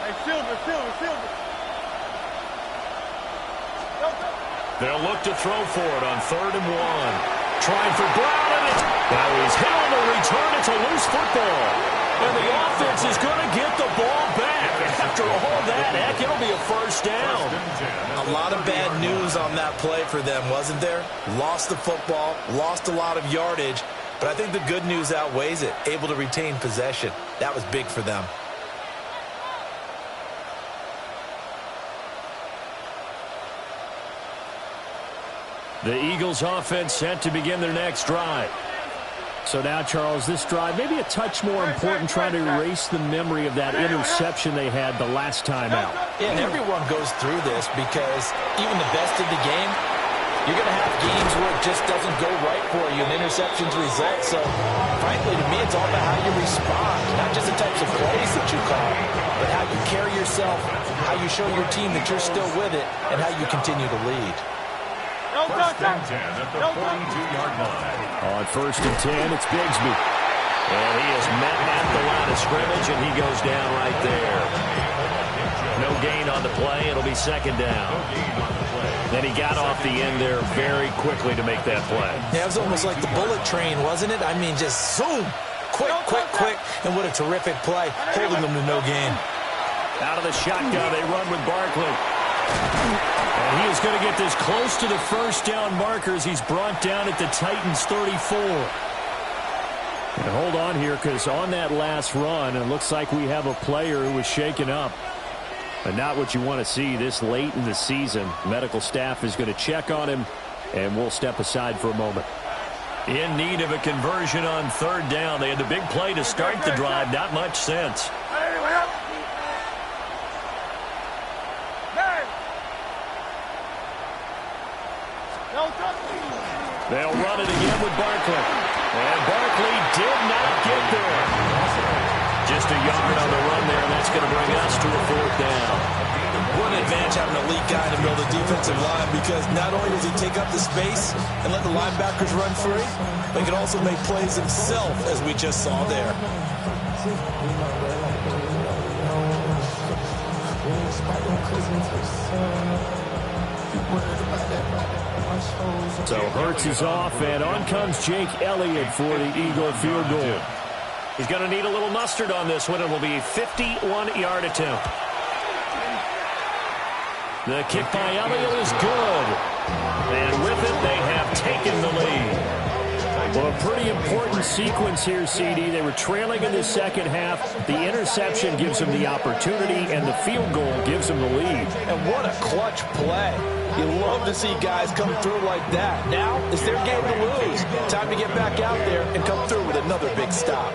D: Hey, Silver.
C: They'll look to throw for it on 3rd and 1. Trying for Brown, and now he's hit on the return. It's a loose football. And the offense is going to get the ball back. After all that, heck, it'll be a first down.
E: A lot of bad news on that play for them, wasn't there? Lost the football, lost a lot of yardage, but I think the good news outweighs it. Able to retain possession. That was big for them.
C: The Eagles offense set to begin their next drive. So now, Charles, this drive may be a touch more important, trying to erase the memory of that interception they had the last time out.
E: Yeah, and everyone goes through this because even the best in the game, you're going to have games where it just doesn't go right for you and interceptions result. So, frankly, to me, it's all about how you respond, not just the types of plays that you call, but how you carry yourself, how you show your team that you're still with it, and how you continue to lead.
B: 1st and 10 at the 42-yard line.
C: On 1st and 10, it's Bigsby. And he is met at the line of scrimmage, and he goes down right there. No gain on the play. It'll be 2nd down. Then he got off the end there very quickly to make that play.
E: Yeah, it was almost like the bullet train, wasn't it? I mean, just zoom. Quick. And what a terrific play, holding them to no gain.
C: Out of the shotgun, they run with Barkley. And he is going to get this close to the first down markers. He's brought down at the Titans 34. And hold on here, because on that last run, it looks like we have a player who was shaken up. And not what you want to see this late in the season. Medical staff is going to check on him, and we'll step aside for a moment. In need of a conversion on 3rd down. They had the big play to start the drive. Not much sense. They'll run it again with Barkley. And Barkley did not get there. Just a yard on the run there, and that's going to bring us to a 4th down.
E: What an advantage having an elite guy in the middle of the defensive line, because not only does he take up the space and let the linebackers run free, but he can also make plays himself, as we just saw there.
C: So Hurts is off, and on comes Jake Elliott for the Eagle field goal. He's going to need a little mustard on this one. It will be a 51-yard attempt. The kick by Elliott is good. And with it, they have taken the lead. Well, a pretty important sequence here, CD. They were trailing in the second half. The interception gives them the opportunity, and the field goal gives them the lead.
E: And what a clutch play. You love to see guys come through like that. Now it's their game to lose. Time to get back out there and come through with another big stop.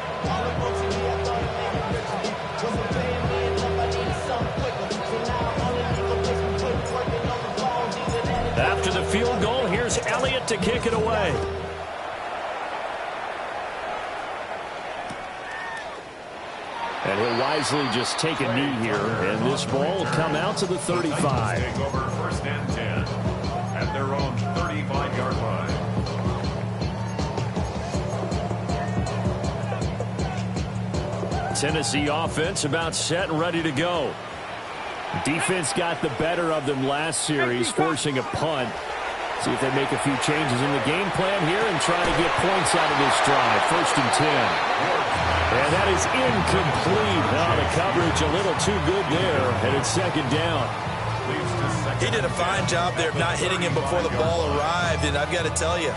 C: After the field goal, here's Elliott to kick it away. And he'll wisely just take a knee here, and this ball will come out to the 35.
G: Take over first and 10 at their own 35-yard line.
C: Tennessee offense about set and ready to go. Defense got the better of them last series, forcing a punt. See if they make a few changes in the game plan here and try to get points out of this drive. First and 10. And that is incomplete. Now the coverage a little too good there, and it's second down.
E: He did a fine job there of not hitting him before the ball arrived, and I've got to tell you,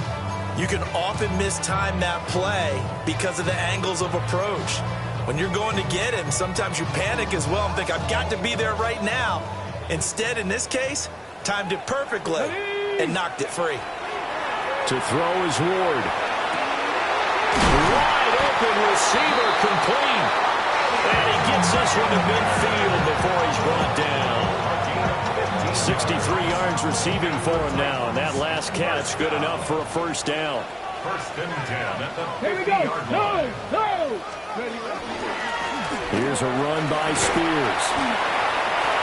E: you can often mistime that play because of the angles of approach. When you're going to get him, sometimes you panic as well and think, I've got to be there right now. Instead, in this case, timed it perfectly and knocked it free.
C: To throw is Ward. Wide open receiver complete. And he gets this one to midfield before he's brought down. 63 yards receiving for him now, and that last catch good enough for a first down.
G: First and 10 at the
D: 50-yard line.
C: Here's a run by Spears.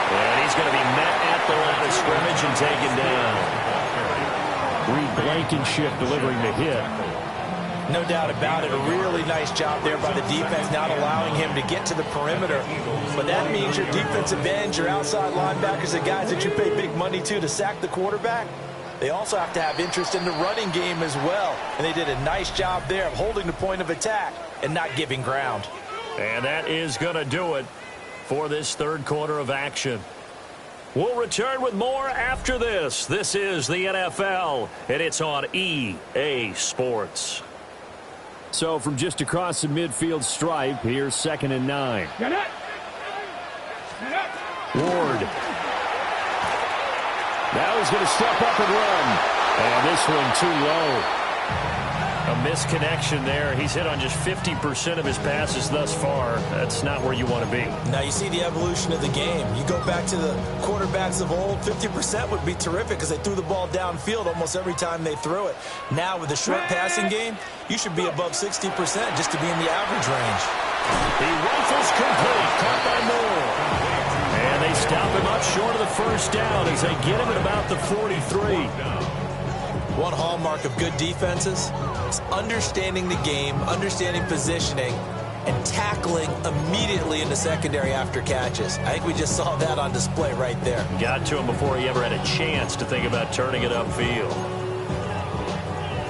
C: And he's going to be met at the line of scrimmage and taken down. Reed Blankenship delivering the hit.
E: No doubt about it. A really nice job there by the defense, not allowing him to get to the perimeter. But that means your defensive ends, your outside linebackers, the guys that you pay big money to sack the quarterback, they also have to have interest in the running game as well. And they did a nice job there of holding the point of attack and not giving ground.
C: And that is going to do it for this third quarter of action. We'll return with more after this. This is the NFL, and it's on EA Sports. So from just across the midfield stripe, here's second and 9.
D: Get it. Get it.
C: Ward. Now he's going to step up and run. And this one too low. A misconnection there. He's hit on just 50% of his passes thus far. That's not where you want to be.
E: Now you see the evolution of the game. You go back to the quarterbacks of old, 50% would be terrific because they threw the ball downfield almost every time they threw it. Now with the short passing game, you should be above 60% just to be in the average range.
C: He rifles complete. Caught by Moore. And they stop him up short of the first down as they get him at about the 43.
E: One hallmark of good defenses is understanding the game, understanding positioning, and tackling immediately in the secondary after catches. I think we just saw that on display right there.
C: Got to him before he ever had a chance to think about turning it upfield.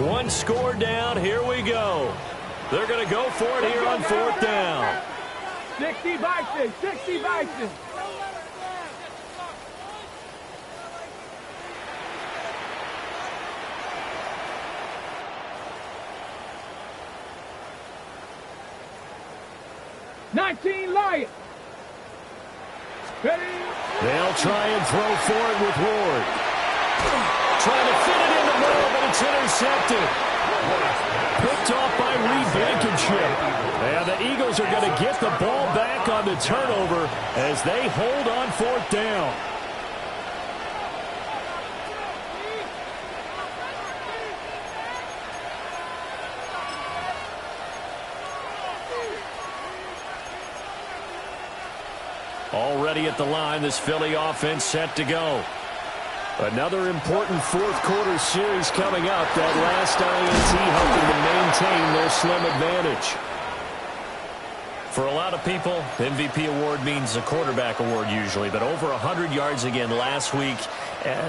C: One score down. Here we go. They're going to go for it here on fourth down.
D: 60 Vikings. 60 Vikings. Lions. Ready?
C: They'll try and throw for it with Ward. Trying to fit it in the middle, but it's intercepted. Picked off by Reed Blankenship. And the Eagles are going to get the ball back on the turnover as they hold on fourth down. Already at the line, this Philly offense set to go. Another important fourth quarter series coming up. That last INT helping to maintain their slim advantage. For a lot of people, the MVP award means a quarterback award usually, but over 100 yards again last week.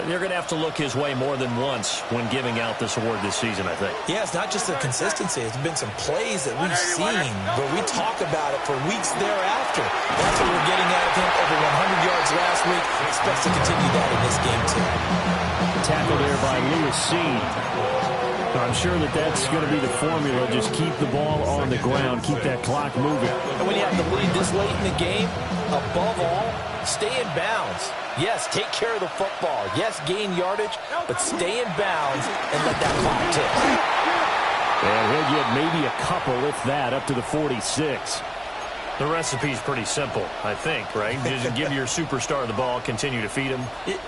C: They're going to have to look his way more than once when giving out this award this season, I think.
E: Yeah, it's not just the consistency. It's been some plays that we've seen, but we talk about it for weeks thereafter. That's what we're getting out of him, over 100 yards last week. Expects to continue that in this game, too.
C: Tackle there by Lewis Cine. I'm sure that that's going to be the formula. Just keep the ball on the ground, keep that clock moving.
E: And when you have the lead this late in the game, above all, stay in bounds. Yes, take care of the football. Yes, gain yardage, but stay in bounds and let that clock tick.
C: And he'll get maybe a couple, if that, up to the 46.
H: The recipe's pretty simple, I think, right? Just give your superstar the ball, continue to feed him.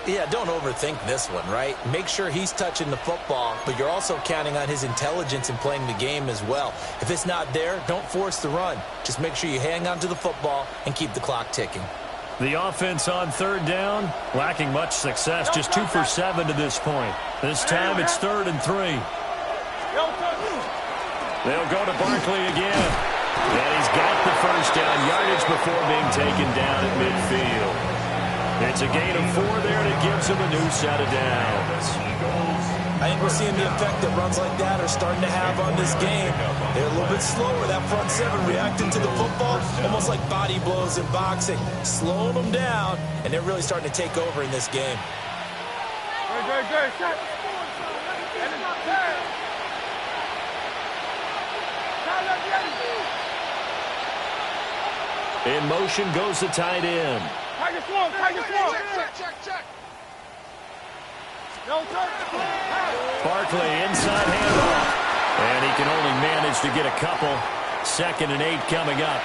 E: Yeah, don't overthink this one, right? Make sure he's touching the football, but you're also counting on his intelligence in playing the game as well. If it's not there, don't force the run. Just make sure you hang on to the football and keep the clock ticking.
C: The offense on third down, lacking much success, just 2 for 7 to this point. This time it's 3rd and 3. They'll go to Barkley again. And he's got the first down, yardage before being taken down at midfield. It's a gain of 4 there that gives him a new set of downs.
E: I think we're seeing the effect that runs like that are starting to have on this game. They're a little bit slower, that front seven reacting to the football, almost like body blows in boxing, slowing them down, and they're really starting to take over in this game.
C: In motion goes the tight end. Barkley inside handoff. And he can only manage to get a couple. 2nd and 8 coming up.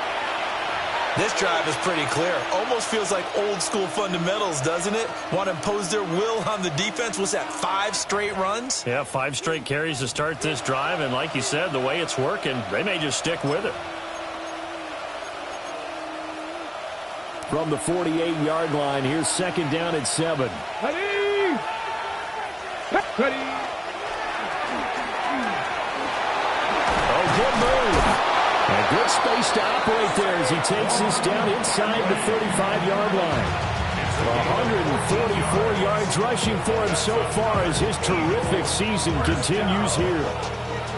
E: This drive is pretty clear. Almost feels like old school fundamentals, doesn't it? Want to impose their will on the defense. What's that, 5 straight runs?
C: Yeah, 5 straight carries to start this drive. And like you said, the way it's working, they may just stick with it. From the 48-yard line, here's 2nd down at 7.
D: Ready! Ready!
C: Oh, good move. A good space to operate there as he takes this down inside the 35-yard line. 144 yards rushing for him so far as his terrific season continues here.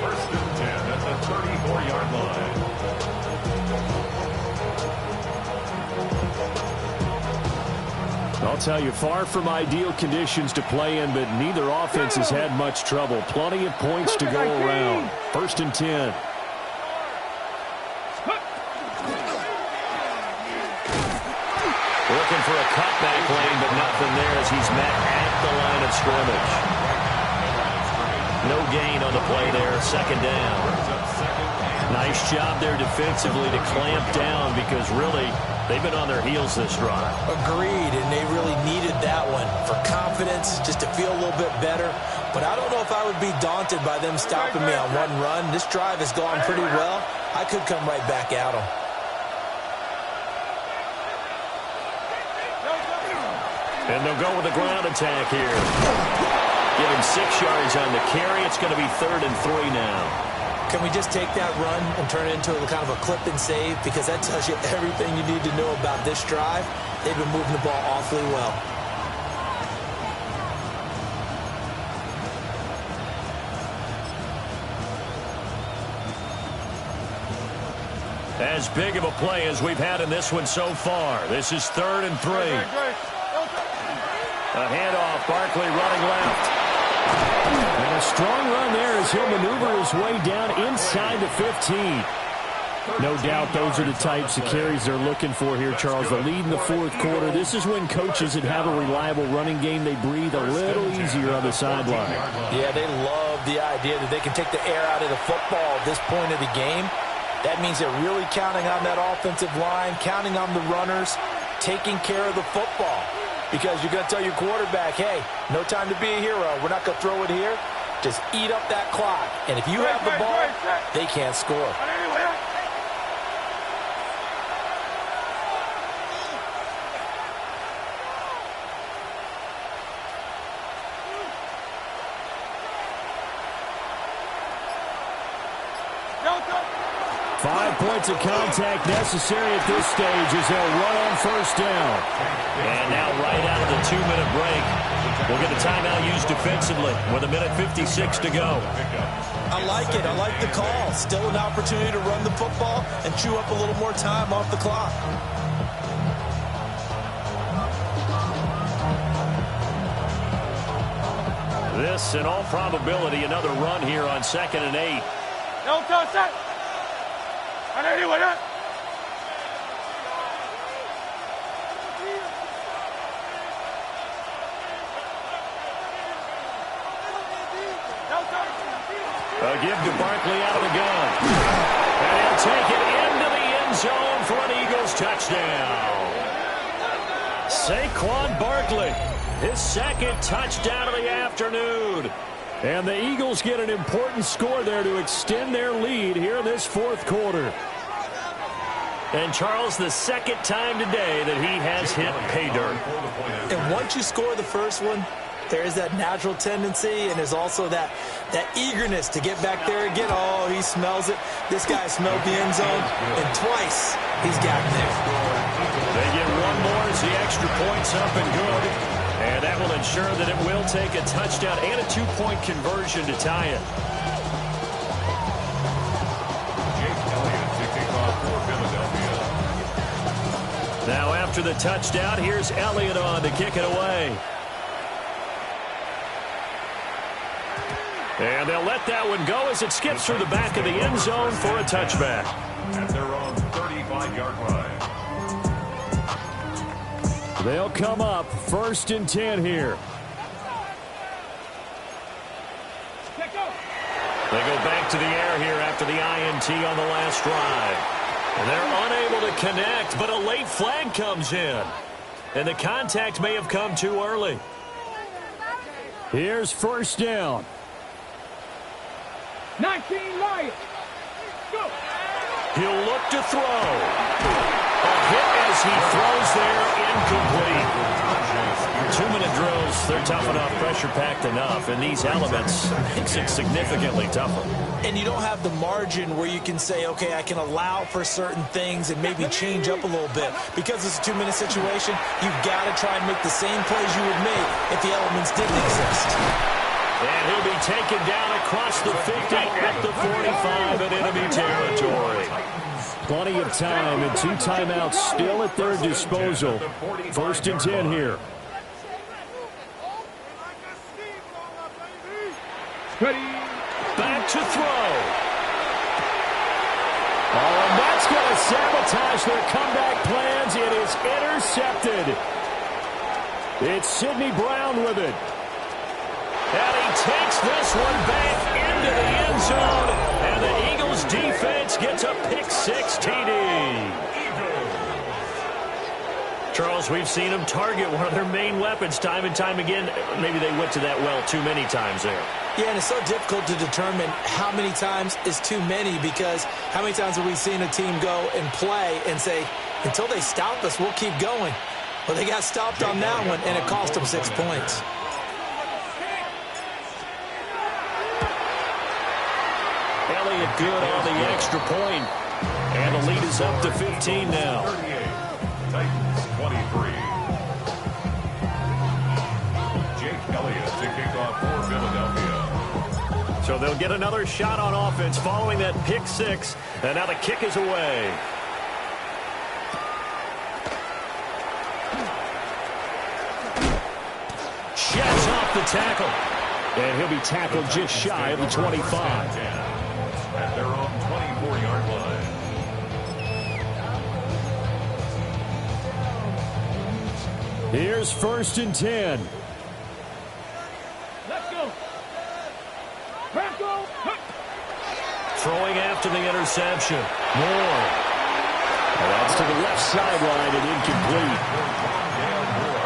G: 1st and 10 at the 34-yard line.
C: I'll tell you, far from ideal conditions to play in, but neither offense has had much trouble. Plenty of points to go around. 1st and 10. Looking for a cutback lane, but nothing there as he's met at the line of scrimmage. No gain on the play there. 2nd down. Nice job there defensively to clamp down because really they've been on their heels this drive.
E: Agreed, and they really needed that one for confidence, just to feel a little bit better. But I don't know if I would be daunted by them stopping me on one run. This drive has gone pretty well. I could come right back at them.
C: And they'll go with a ground attack here. Give him 6 yards on the carry. It's going to be 3rd and 3 now.
E: Can we just take that run and turn it into a kind of a clip and save? Because that tells you everything you need to know about this drive. They've been moving the ball awfully well.
C: As big of a play as we've had in this one so far. This is 3rd and 3. A handoff, Barkley running left. And a strong run there as he'll maneuver his way down inside the 15. No doubt those are the types of carries they're looking for here, Charles. The lead in the 4th quarter. This is when coaches that have a reliable running game, they breathe a little easier on the sideline.
E: Yeah, they love the idea that they can take the air out of the football at this point of the game. That means they're really counting on that offensive line, counting on the runners, taking care of the football. Because you're going to tell your quarterback, hey, no time to be a hero. We're not going to throw it here. Just eat up that clock. And if you have the ball, they can't score.
C: Points of contact necessary at this stage as they'll run on 1st down. And now right out of the 2-minute break, we'll get a timeout used defensively with 1:56 to go.
E: I like it. I like the call. Still an opportunity to run the football and chew up a little more time off the clock.
C: This, in all probability, another run here on 2nd and 8. A give to Barkley out of the gun. And he'll take it into the end zone for an Eagles touchdown. Saquon Barkley, his 2nd touchdown of the afternoon. And the Eagles get an important score there to extend their lead here in this 4th quarter. And Charles, the 2nd time today that he has hit pay dirt.
E: And once you score the first one, there is that natural tendency, and there's also that eagerness to get back there again. Oh, he smells it. This guy smelled the end zone, and twice he's gotten there.
C: They get one more as the extra point's up and good. And that will ensure that it will take a touchdown and a 2-point conversion to tie it.
G: Jake Elliott to kick off for Philadelphia.
C: Now after the touchdown, here's Elliott on to kick it away. And they'll let that one go as it skips through the back of the end zone for a touchback.
G: At their own 35-yard line.
C: They'll come up 1st and 10 here. They go back to the air here after the INT on the last drive. And they're unable to connect, but a late flag comes in. And the contact may have come too early. Here's 1st down.
D: 19 Lions. Go.
C: He'll look to throw. A hit as he throws there, incomplete. 2-minute drills, they're tough enough, pressure-packed enough, and these elements makes it significantly tougher.
E: And you don't have the margin where you can say, okay, I can allow for certain things and maybe change up a little bit. Because it's a 2-minute situation, you've got to try and make the same plays you would make if the elements didn't exist.
C: And he'll be taken down across the 50 at the 45 in enemy territory. Plenty of time and 2 timeouts still at their disposal. 1st and 10 here.
D: Ready.
C: Back to throw. Oh, and that's going to sabotage their comeback plans. It is intercepted. It's Sidney Brown with it. And he takes this one back into the end zone. And the Eagles defense gets a pick-6 TD. Charles, we've seen them target one of their main weapons time and time again. Maybe they went to that well too many times there.
E: Yeah, and it's so difficult to determine how many times is too many, because how many times have we seen a team go and play and say, until they stop us, we'll keep going. Well, they got stopped on that one, and it cost them 6 points.
C: Elliott good on the extra point. And the lead is up to 15 now.
G: 38, Titans 23. Jake Elliott to kick off for Philadelphia.
C: So they'll get another shot on offense following that pick-6. And now the kick is away. Sheds off the tackle. And he'll be tackled just shy of the 25.
G: At their own 24-yard line.
C: Here's 1st and 10.
D: Let's go. Franco.
C: Throwing after the interception. Moore. And that's to the left sideline and incomplete.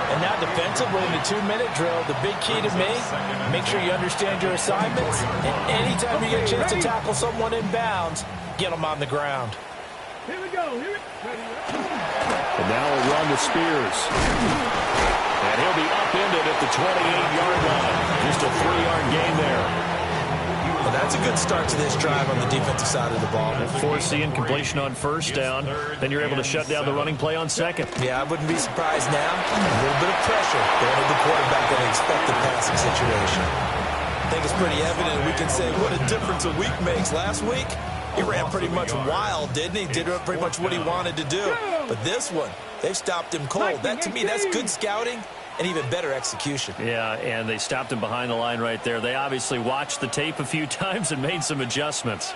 E: And now defensively in the 2-minute drill, the big key to me, make sure you understand your assignments. And anytime you get a chance to tackle someone in bounds, get them on the ground.
D: Here we go.
C: And now a run to Spears. And he'll be upended at the 28-yard line. Just a 3-yard gain there.
E: Well, that's a good start to this drive on the defensive side of the ball.
C: Force the incompletion on 1st down. Then you're able to shut down the running play on 2nd.
E: Yeah, I wouldn't be surprised now. A little bit of pressure going to the quarterback in an expected passing situation. I think it's pretty evident we can say what a difference a week makes. Last week, he ran pretty much wild, didn't he? Did pretty much what he wanted to do. But this one, they stopped him cold. That, to me, that's good scouting and even better execution.
C: Yeah, and they stopped him behind the line right there. They obviously watched the tape a few times and made some adjustments.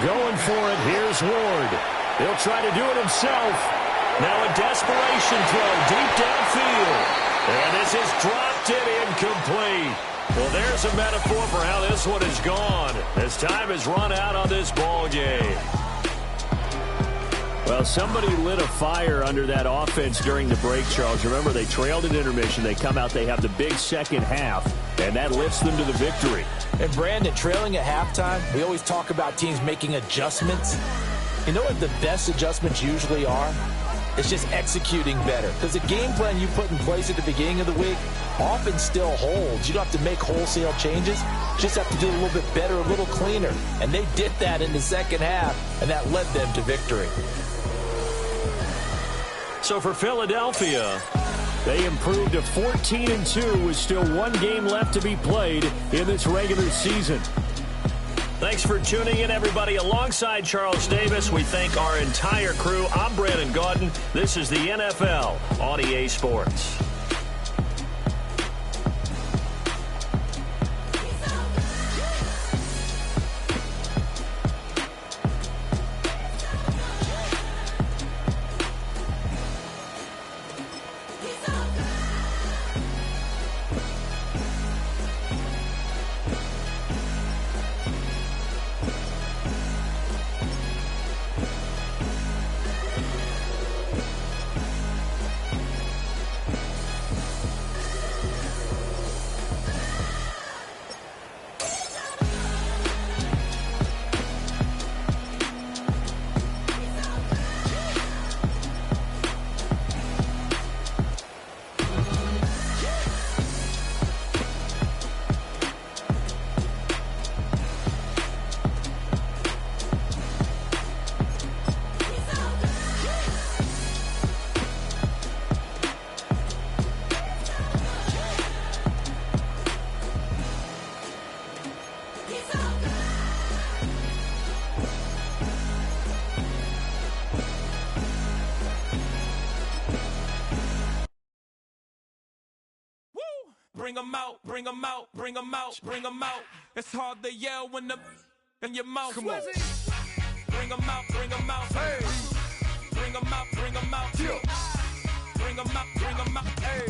C: Going for it, here's Ward. He'll try to do it himself. Now a desperation throw deep downfield. And this is dropped and incomplete. Well, there's a metaphor for how this one is gone. As time has run out on this ball game. Well, somebody lit a fire under that offense during the break, Charles. Remember, they trailed at intermission. They come out, they have the big second half, and that lifts them to the victory.
E: And, Brandon, trailing at halftime, we always talk about teams making adjustments. You know what the best adjustments usually are? It's just executing better. Because the game plan you put in place at the beginning of the week often still holds. You don't have to make wholesale changes. You just have to do a little bit better, a little cleaner. And they did that in the second half, and that led them to victory.
C: So for Philadelphia, they improved to 14-2 with still one game left to be played in this regular season. Thanks for tuning in, everybody. Alongside Charles Davis, we thank our entire crew. I'm Brandon Gaudin. This is the NFL on EA Sports.
I: Bring them out, bring them out, bring them out, bring them out. It's hard to yell when the in your mouth. Come on. Bring them out, bring them out. Hey. Bring them out, bring them out. Yeah. Bring them out, bring them out. Hey.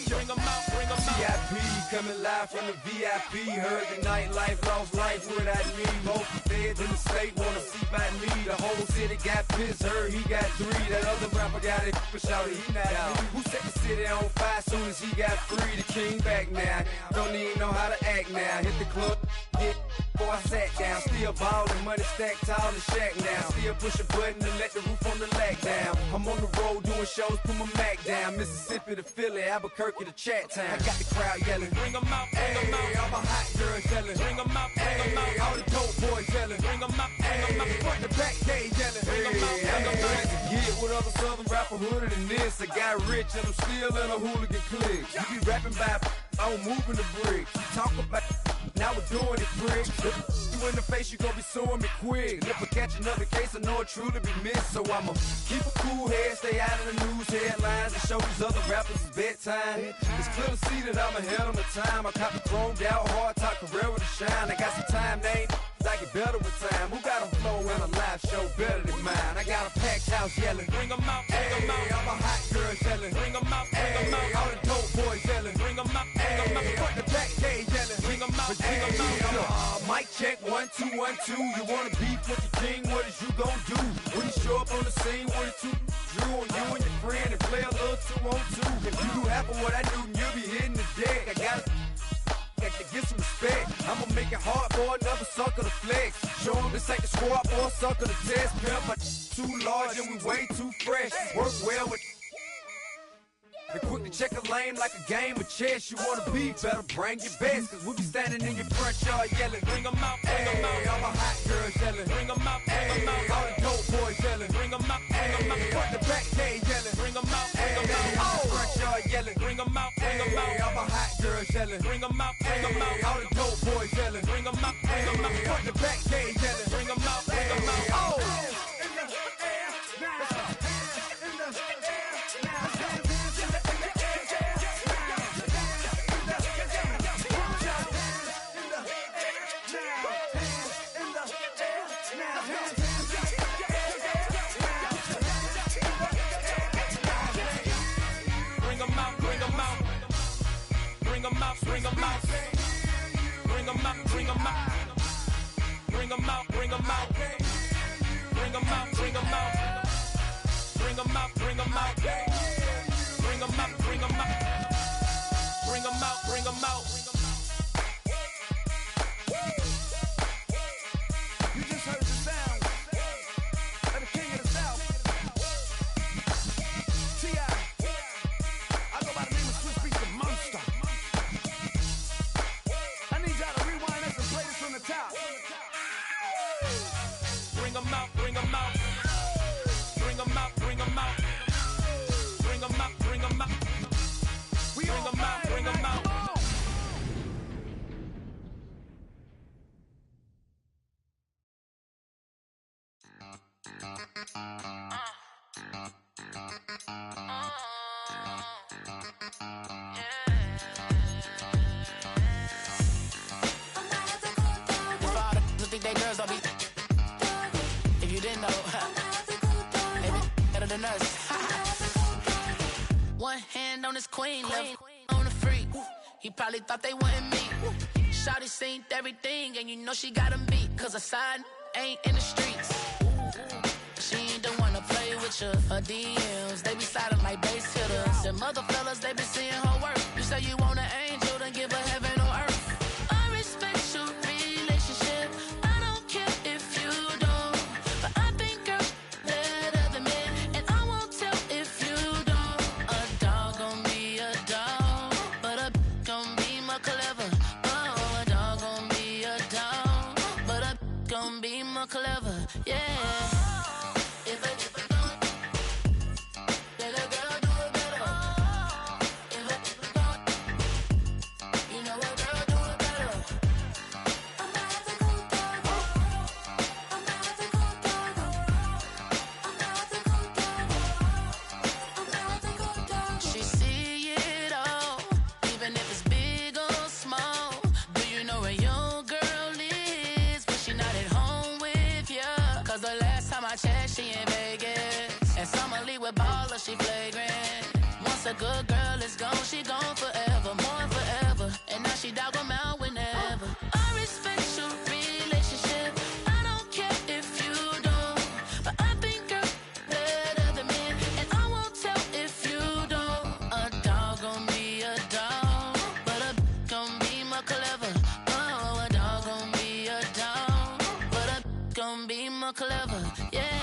I: Bring them out, bring them out.
J: VIP coming live from the VIP. Heard the nightlife, lost life without me. Most feds in the state wanna see by me. The whole city got pissed, heard he got 3. That other rapper got it for shouted, he not me. Who set the city on fire soon as he got free? The king back now, don't even know how to act now. Hit the club, get before I sat down. Still ballin', money stacked tall in shack now. Still push a button to let the roof on the lag down. I'm on the road doing shows, put my Mac down. Mississippi to Philly, Albuquerque to Chat Town. I got the crowd yelling,
I: bring them out, bring them out.
J: All my hot girls yelling,
I: bring them out, bring them out.
J: All the dope boys yelling,
I: bring them out, bring them out.
J: Front the back gate yelling,
I: bring them out, bring them out.
J: Get with other southern rapper hooded than this. I got rich and I'm still in a hooligan clique. You be rapping by, I'm moving the bricks. You talk about, now we're doing it, prick. You in the face, you gon' be suing me quick. If I catch another case, I know it truly be missed. So I'ma keep a cool head, stay out of the news headlines, and show these other rappers it's bedtime. It's clear to see that I'm ahead of my time. I cop the chromed out, hard top career with a shine. I got some time, they ain't I get better with time. Who got a flow and a live show better than mine? I got a packed house yelling,
I: bring them out, bring them out.
J: All my hot girls yelling,
I: bring them out, bring them out.
J: All the dope boys yelling,
I: bring them out, bring them out.
J: Front the back gate yelling,
I: bring them out, bring them out.
J: Mic check, 1, 2, 1, 2. You wanna beef with the king? What is you gon' do? When you show up on the scene, what is 2 drew on you and your friend and play a little 2-on-2? If you do half of what I do, you'll be hitting the deck. I gotta get some respect. I'ma make it hard for another sucker to flex. Show them this ain't the squad for a sucker to test. Pimp, but too large and we way too fresh. Work well with They quick to check a lane like a game of chess. You wanna be better, bring your best. Cause we be standing in your front yard yelling.
I: Bring them out, bring them out.
J: All my hot girls yelling.
I: Bring them out, bring them out.
J: All the dope boys yelling.
I: Bring them out, bring them out.
J: Front the back gate yelling.
I: Bring them out, bring them out.
J: Front yard yelling.
I: Bring them out, bring them out.
J: All my hot girls yelling.
I: Bring them out, bring them out.
J: All the dope boys yelling.
I: Bring them out, bring them out.
J: Front the back gate yelling.
I: Bring them out, bring them out. Bring them out, bring them out. Bring them out, bring them out. Bring them out, bring them out. Bring them out, bring them out. Bring them out, bring them out. Bring them out, bring them out. Bring them out, bring them out. Bring them out, bring them out.
J: You just heard the sound of the king of the south. T.I. I go by the name of Swiss Beats the Monster. I need y'all to rewind this and play this from the top.
I: Bring them out, bring them out. Bring them out, bring them out. Bring them out, bring them out. Bring them out, bring them out.
K: Think they girls don't be. If you didn't know, they be better than us. One hand on his queen, left on the freak. He probably thought they wouldn't meet. Shawty seen everything, and you know she got him beat. Cause her side ain't in the streets. She ain't the one to play with you. Her DMs, they be sliding like base hitters. And mother fellas, they be seeing her work. You say you want an angel, then give her heaven or earth. I respect your relationship. I don't care if you don't. But I think girls better than men. And I won't tell if you don't. A dog gon' be a dog. But a gon' be more clever. Oh, a dog gon' be a dog. But a gon' be more clever. Yeah. She in Vegas, and Summer Lee with baller, she flagrant. Once a good girl is gone, she gone forever, more forever. And now she dog 'em out whenever. I respect your relationship. I don't care if you don't, but I think girls better than men, and I won't tell if you don't. A dog gon' be a dog, but a gon' be more clever. Oh, a dog gon' be a dog, but a gon' be more clever. Yeah.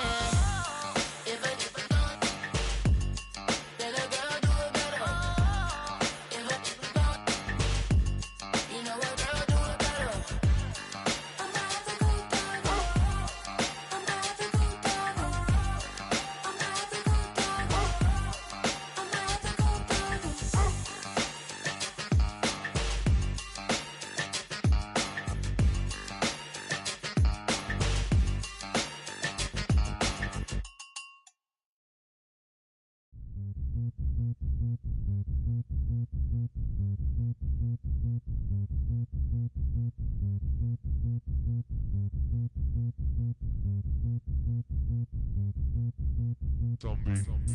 K: Nation.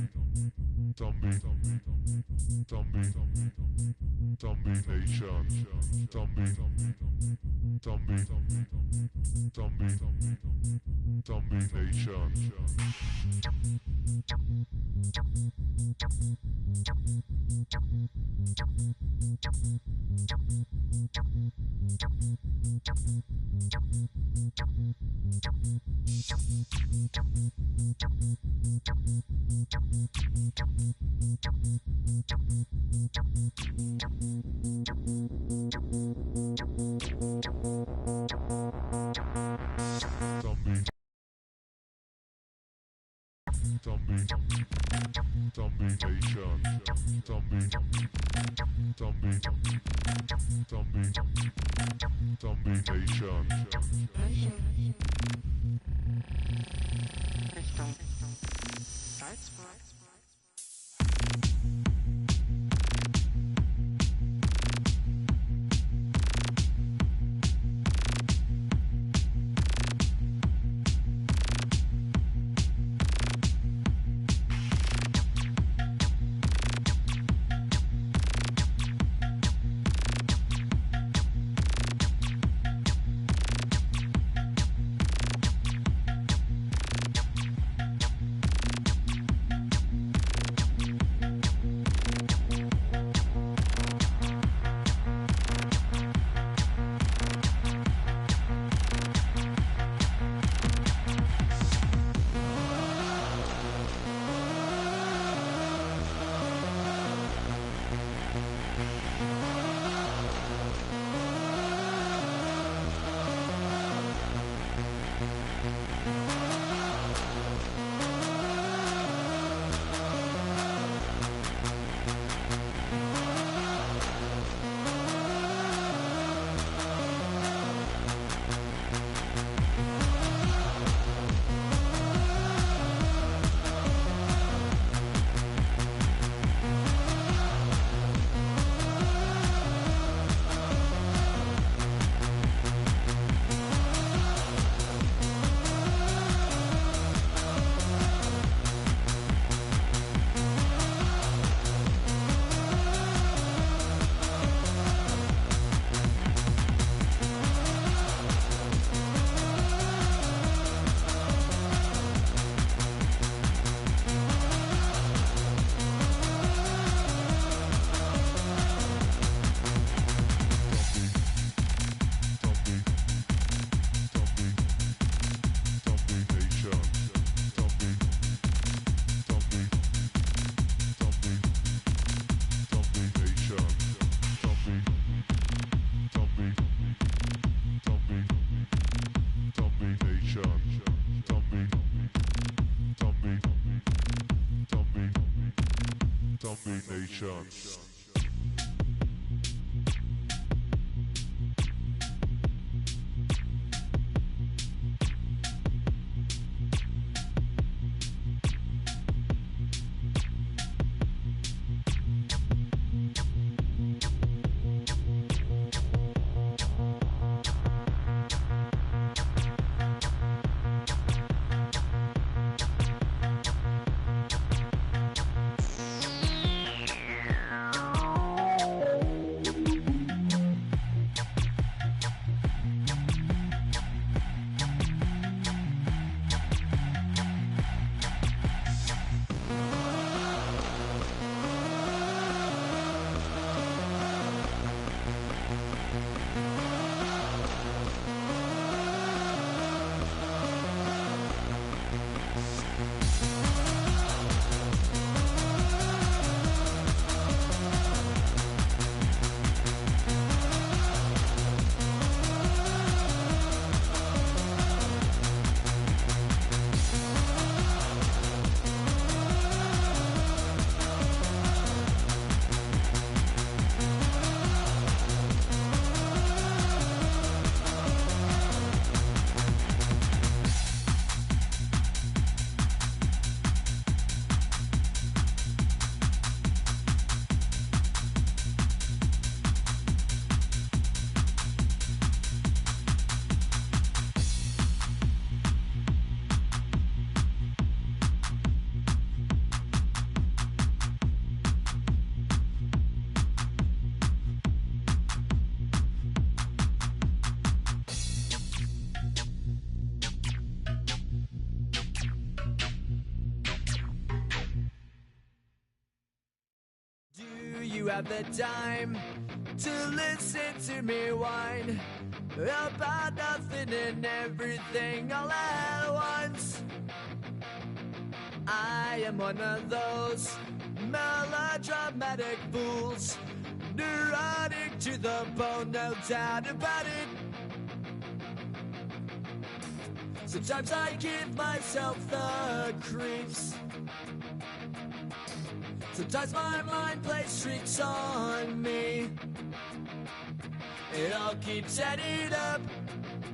B: Nations.
L: Have the time to listen to me whine about nothing and everything all at once. I am one of those melodramatic fools, neurotic to the bone, no doubt about it. Sometimes I give myself the creeps. Sometimes my mind plays tricks on me. It all keeps adding up.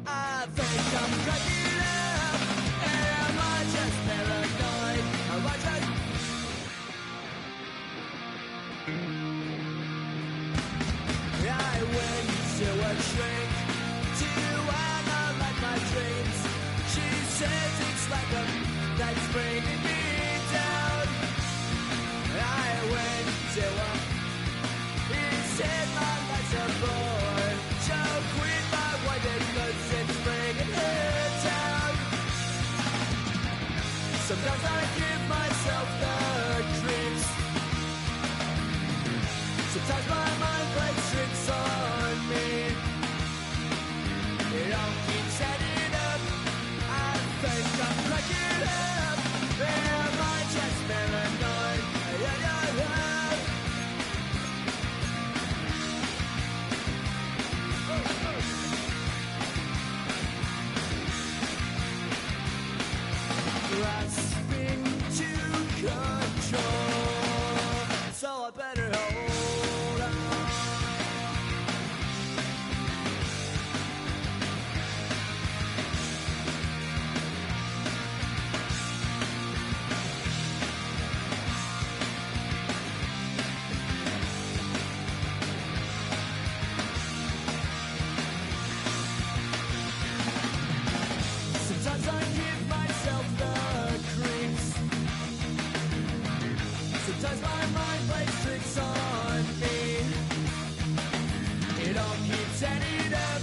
L: I think I'm cracking up. Am I just paranoid? Am I just... I went to a shrink to analyze my dreams. She says it's like a that's bringing me down. I went to a... He said my life's a bore. So quit my wife because it's bringing her down. Sometimes I give myself the creeps. Sometimes my mind plays tricks on me. It all keeps adding up. I think I'm cracking up. Am I just paranoid? Grasping to control, so I better hold on. Sometimes I give myself the creeps. Sometimes my mind plays tricks on me. It all keeps adding up.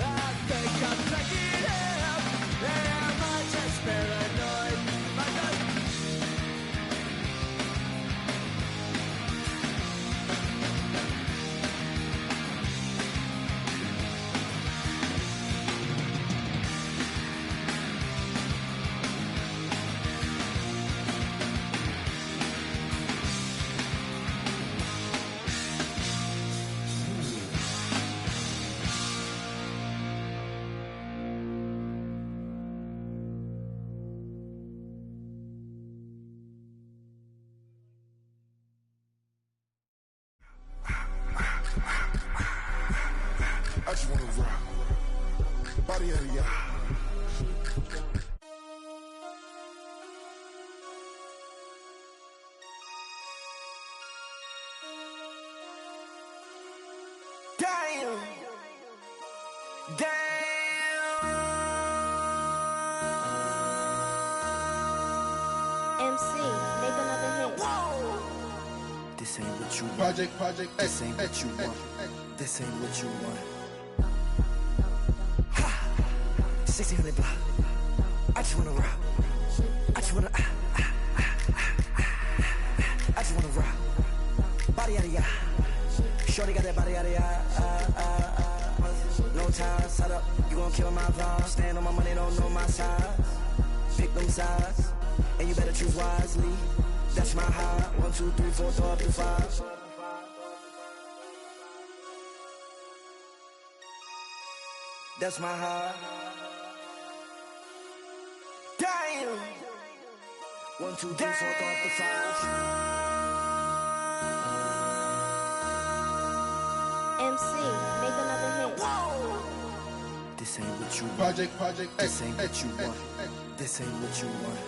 L: I think I'm cracking up. Am I just paranoid? Am I just...
B: I just wanna rock. Body out of y'all.
L: Damn!
M: MC, make another hit.
N: This ain't what you want.
A: Project,
N: This ain't what you want. This ain't what you want. 1600 block. I just wanna rock. I just wanna. I just wanna rock. Body out of ya. Shorty got that body out of ya. No time, set up. You gon' kill my vibe. Stand on my money, don't know my size. Pick them sides, and you better choose wisely. That's my high. 1, 2, 3, 4, throw up to 5. That's my high. Damn. 1, 2, 3, 4, throw up to 5.
M: MC, make another hit.
N: This ain't what you want.
A: Project,
N: This ain't what you want. This ain't what you want.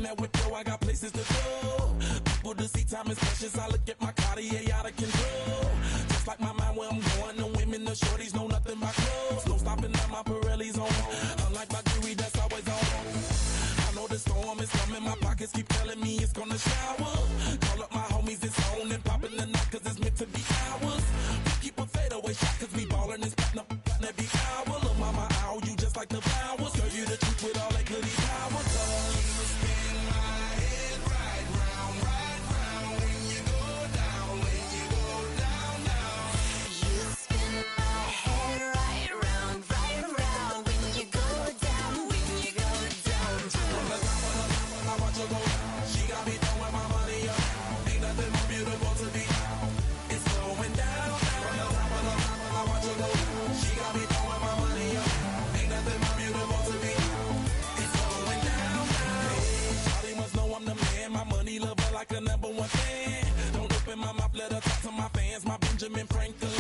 O: in that whip, yo, I got places to go. People to see, time is precious. I look at my Cartier out of control. Just like my mind where I'm going, the women, the shorties know nothing but clothes. No stopping at my Pirelli's on. Unlike my jewelry, that's always on. I know the storm is coming, my pockets keep telling me it's gonna shower. Call up my homies, it's on and popping the night, cause it's meant to be ours. We keep a fadeaway shot, cause we ballin' and spittin' up every hour. Look, mama, ow, you just like the flowers. Girl, you the truth with all that goody power. You spin my head right round when you go down, when you go down, down.
L: You spin my head right round when you go down, when you go down.
O: From the top of I watch her go down. She got me throwing my money up. Ain't nothing more beautiful to be. It's going down. From the top of I watch her go down. She got me throwing my money up. Ain't nothing more beautiful to be. It's going down. Hey, Charlie must know I'm the man. My money lover like a #1 fan. Don't open my mouth, let her talk to my fans. My Benjamin Franklin.